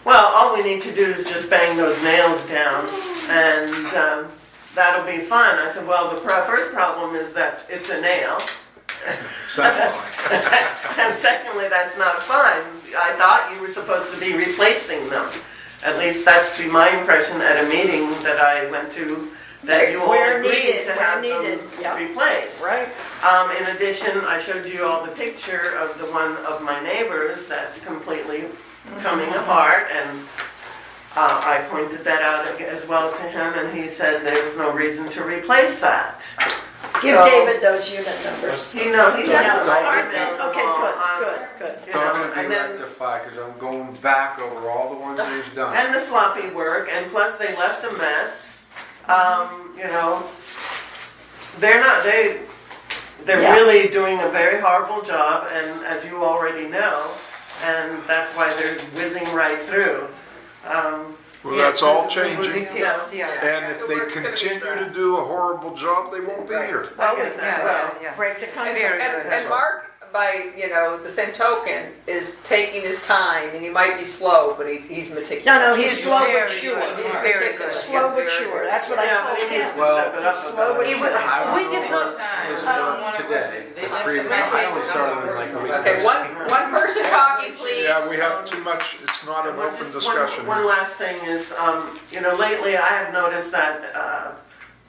well, all we need to do is just bang those nails down and that'll be fine. I said, well, the first problem is that it's a nail. It's not fine. And secondly, that's not fun. I thought you were supposed to be replacing them. At least that's been my impression at a meeting that I went to, that you all Where agreed needed, to where have needed, them yeah. replaced. Right. In addition, I showed you all the picture of the one of my neighbors that's completely coming apart, and I pointed that out as well to him, and he said there's no reason to replace that. Give So- David those unit numbers. You know, he You know, doesn't all like right, them. okay, good, good. You They're know, gonna be and then- rectified, because I'm going back over all the ones we've done. And the sloppy work, and plus they left a mess. You know, they're Yeah. really doing a very horrible job, and as you already know, and that's why they're whizzing right through. Well, that's all Will be changing. fixed, yeah. And if they continue to do a horrible job, they won't be here. I get that. Well, Yeah. Break the Very contract. good. And Mark, by, the same token, is taking his time, and he might be slow, but he's meticulous. No, he's slow very but sure. good. He's Very meticulous. good. Slow but sure, that's what I Yeah, told but he needs him. to Well, step it up slow a but bit. It was- I we don't did know not- what I don't was wanna today. rush it. They just Three o'clock. I only started like a week Okay, ago. one person talking, please. Yeah, we have too much, it's not an Well, open just one- discussion. One last thing is, lately I have noticed that,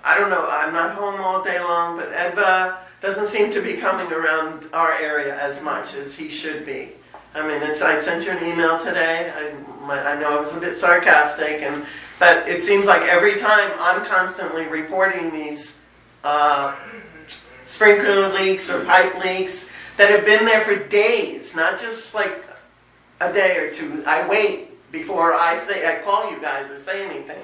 I don't know, I'm not home all day long, but Edva doesn't seem to be coming around our area as much as he should be. I mean, I sent you an email today, I know I was a bit sarcastic, but it seems like every time I'm constantly reporting these sprinkler leaks or pipe leaks that have been there for days, not just like a day or two. I wait before I call you guys or say anything.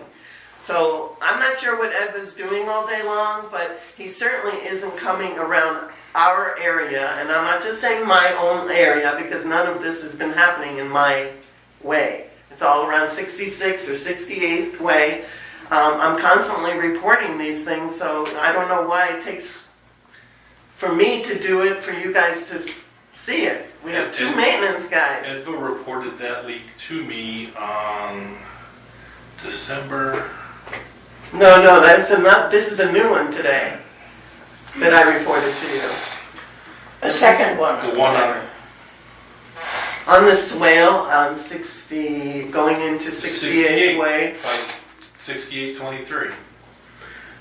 So I'm not sure what Ed was doing all day long, but he certainly isn't coming around our area. And I'm not just saying my own area, because none of this has been happening in my way. It's all around 66 or 68th way. I'm constantly reporting these things, so I don't know why it takes for me to do it, for you guys to see it. We have two maintenance guys. Edva reported that leak to me on December. No, this is a new one today that I reported to you. A second one. The one On the swale on 60, going into 68th way. By 6823.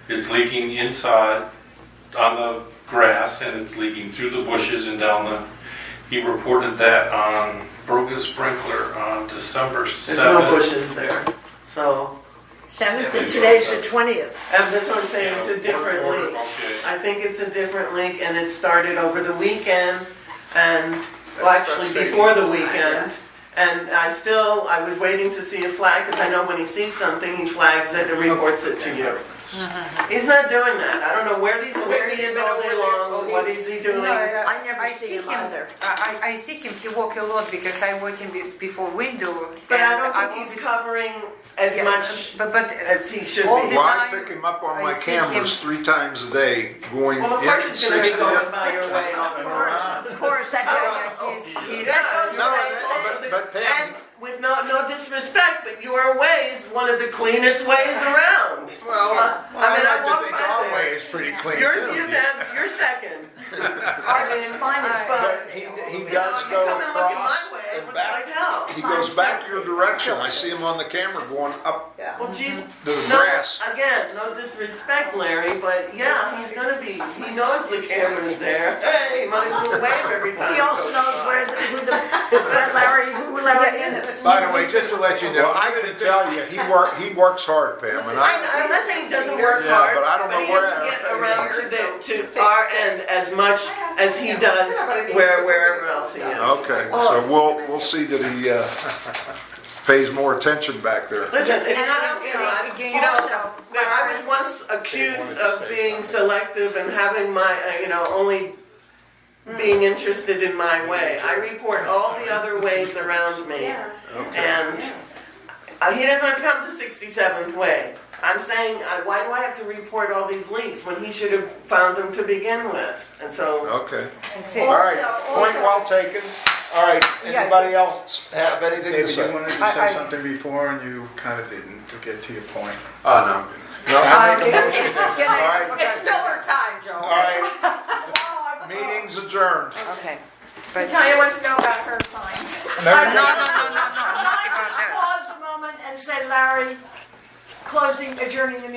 It's leaking inside on the grass, and it's leaking through the bushes and down the. He reported that on broken sprinkler on December 7th. There's no bushes there. So, 7th, and today's the 20th. and that's what I'm saying, it's a different leak. Okay. I think it's a different leak, and it started over the weekend, and, well, actually before the weekend. And I was waiting to see a flag, because I know when he sees something, he flags it and reports it to you. He's not doing that. I don't know where he is all day long, what is he doing? No, I never see him him either. I see him. He walk a lot because I work in before window. But I and don't think always- he's covering as Yeah, much but as he should all be. the Well, I time pick him up on I my see cameras him- 3 times a day, going Well, of in course it's going to be going 60th. by your way all the time. Of course, that goes. he's That goes No, by but Pam- and with no disrespect, but your way is one of the cleanest ways around. Well, I mean, I like to walk think by our there. way is pretty clean You're too. second. Ours is finest, but but he does You go come and look at across my way, it and looks like back. hell. He goes back your direction. I see him on the camera going up Yeah. Well, geez, the no, grass. again, no disrespect, Larry, but yeah, he's gonna be, he knows the camera's there. Hey, he might as well wave every time. he also knows who Larry is. By the way, just to let you know. Well, I can tell you, he works hard, Pam, and I'm not saying he doesn't work Yeah, hard, but I don't know he where- doesn't get around to our end as much as he does wherever else he is. Okay, so we'll see that he pays more attention back there. Listen, it's And not, also- you know, I was once accused of being selective and having my, only being interested in my way. I report all the other ways around me. And he doesn't have to come to 67th Way. I'm saying, why do I have to report all these leaks when he should have found them to begin with? And so, Okay, That's it. all right, Also- point well taken. All right, anybody else have anything to David, say? you wanted to I- say something before and you kind of didn't, to get to your point. Oh, no. No, I make a motion. Can I- All right, It's filler time, Joe. all right, meeting's adjourned. Okay. But Tanya wants to know about her signs. Can I just pause a moment and say, Larry, adjourning the meeting?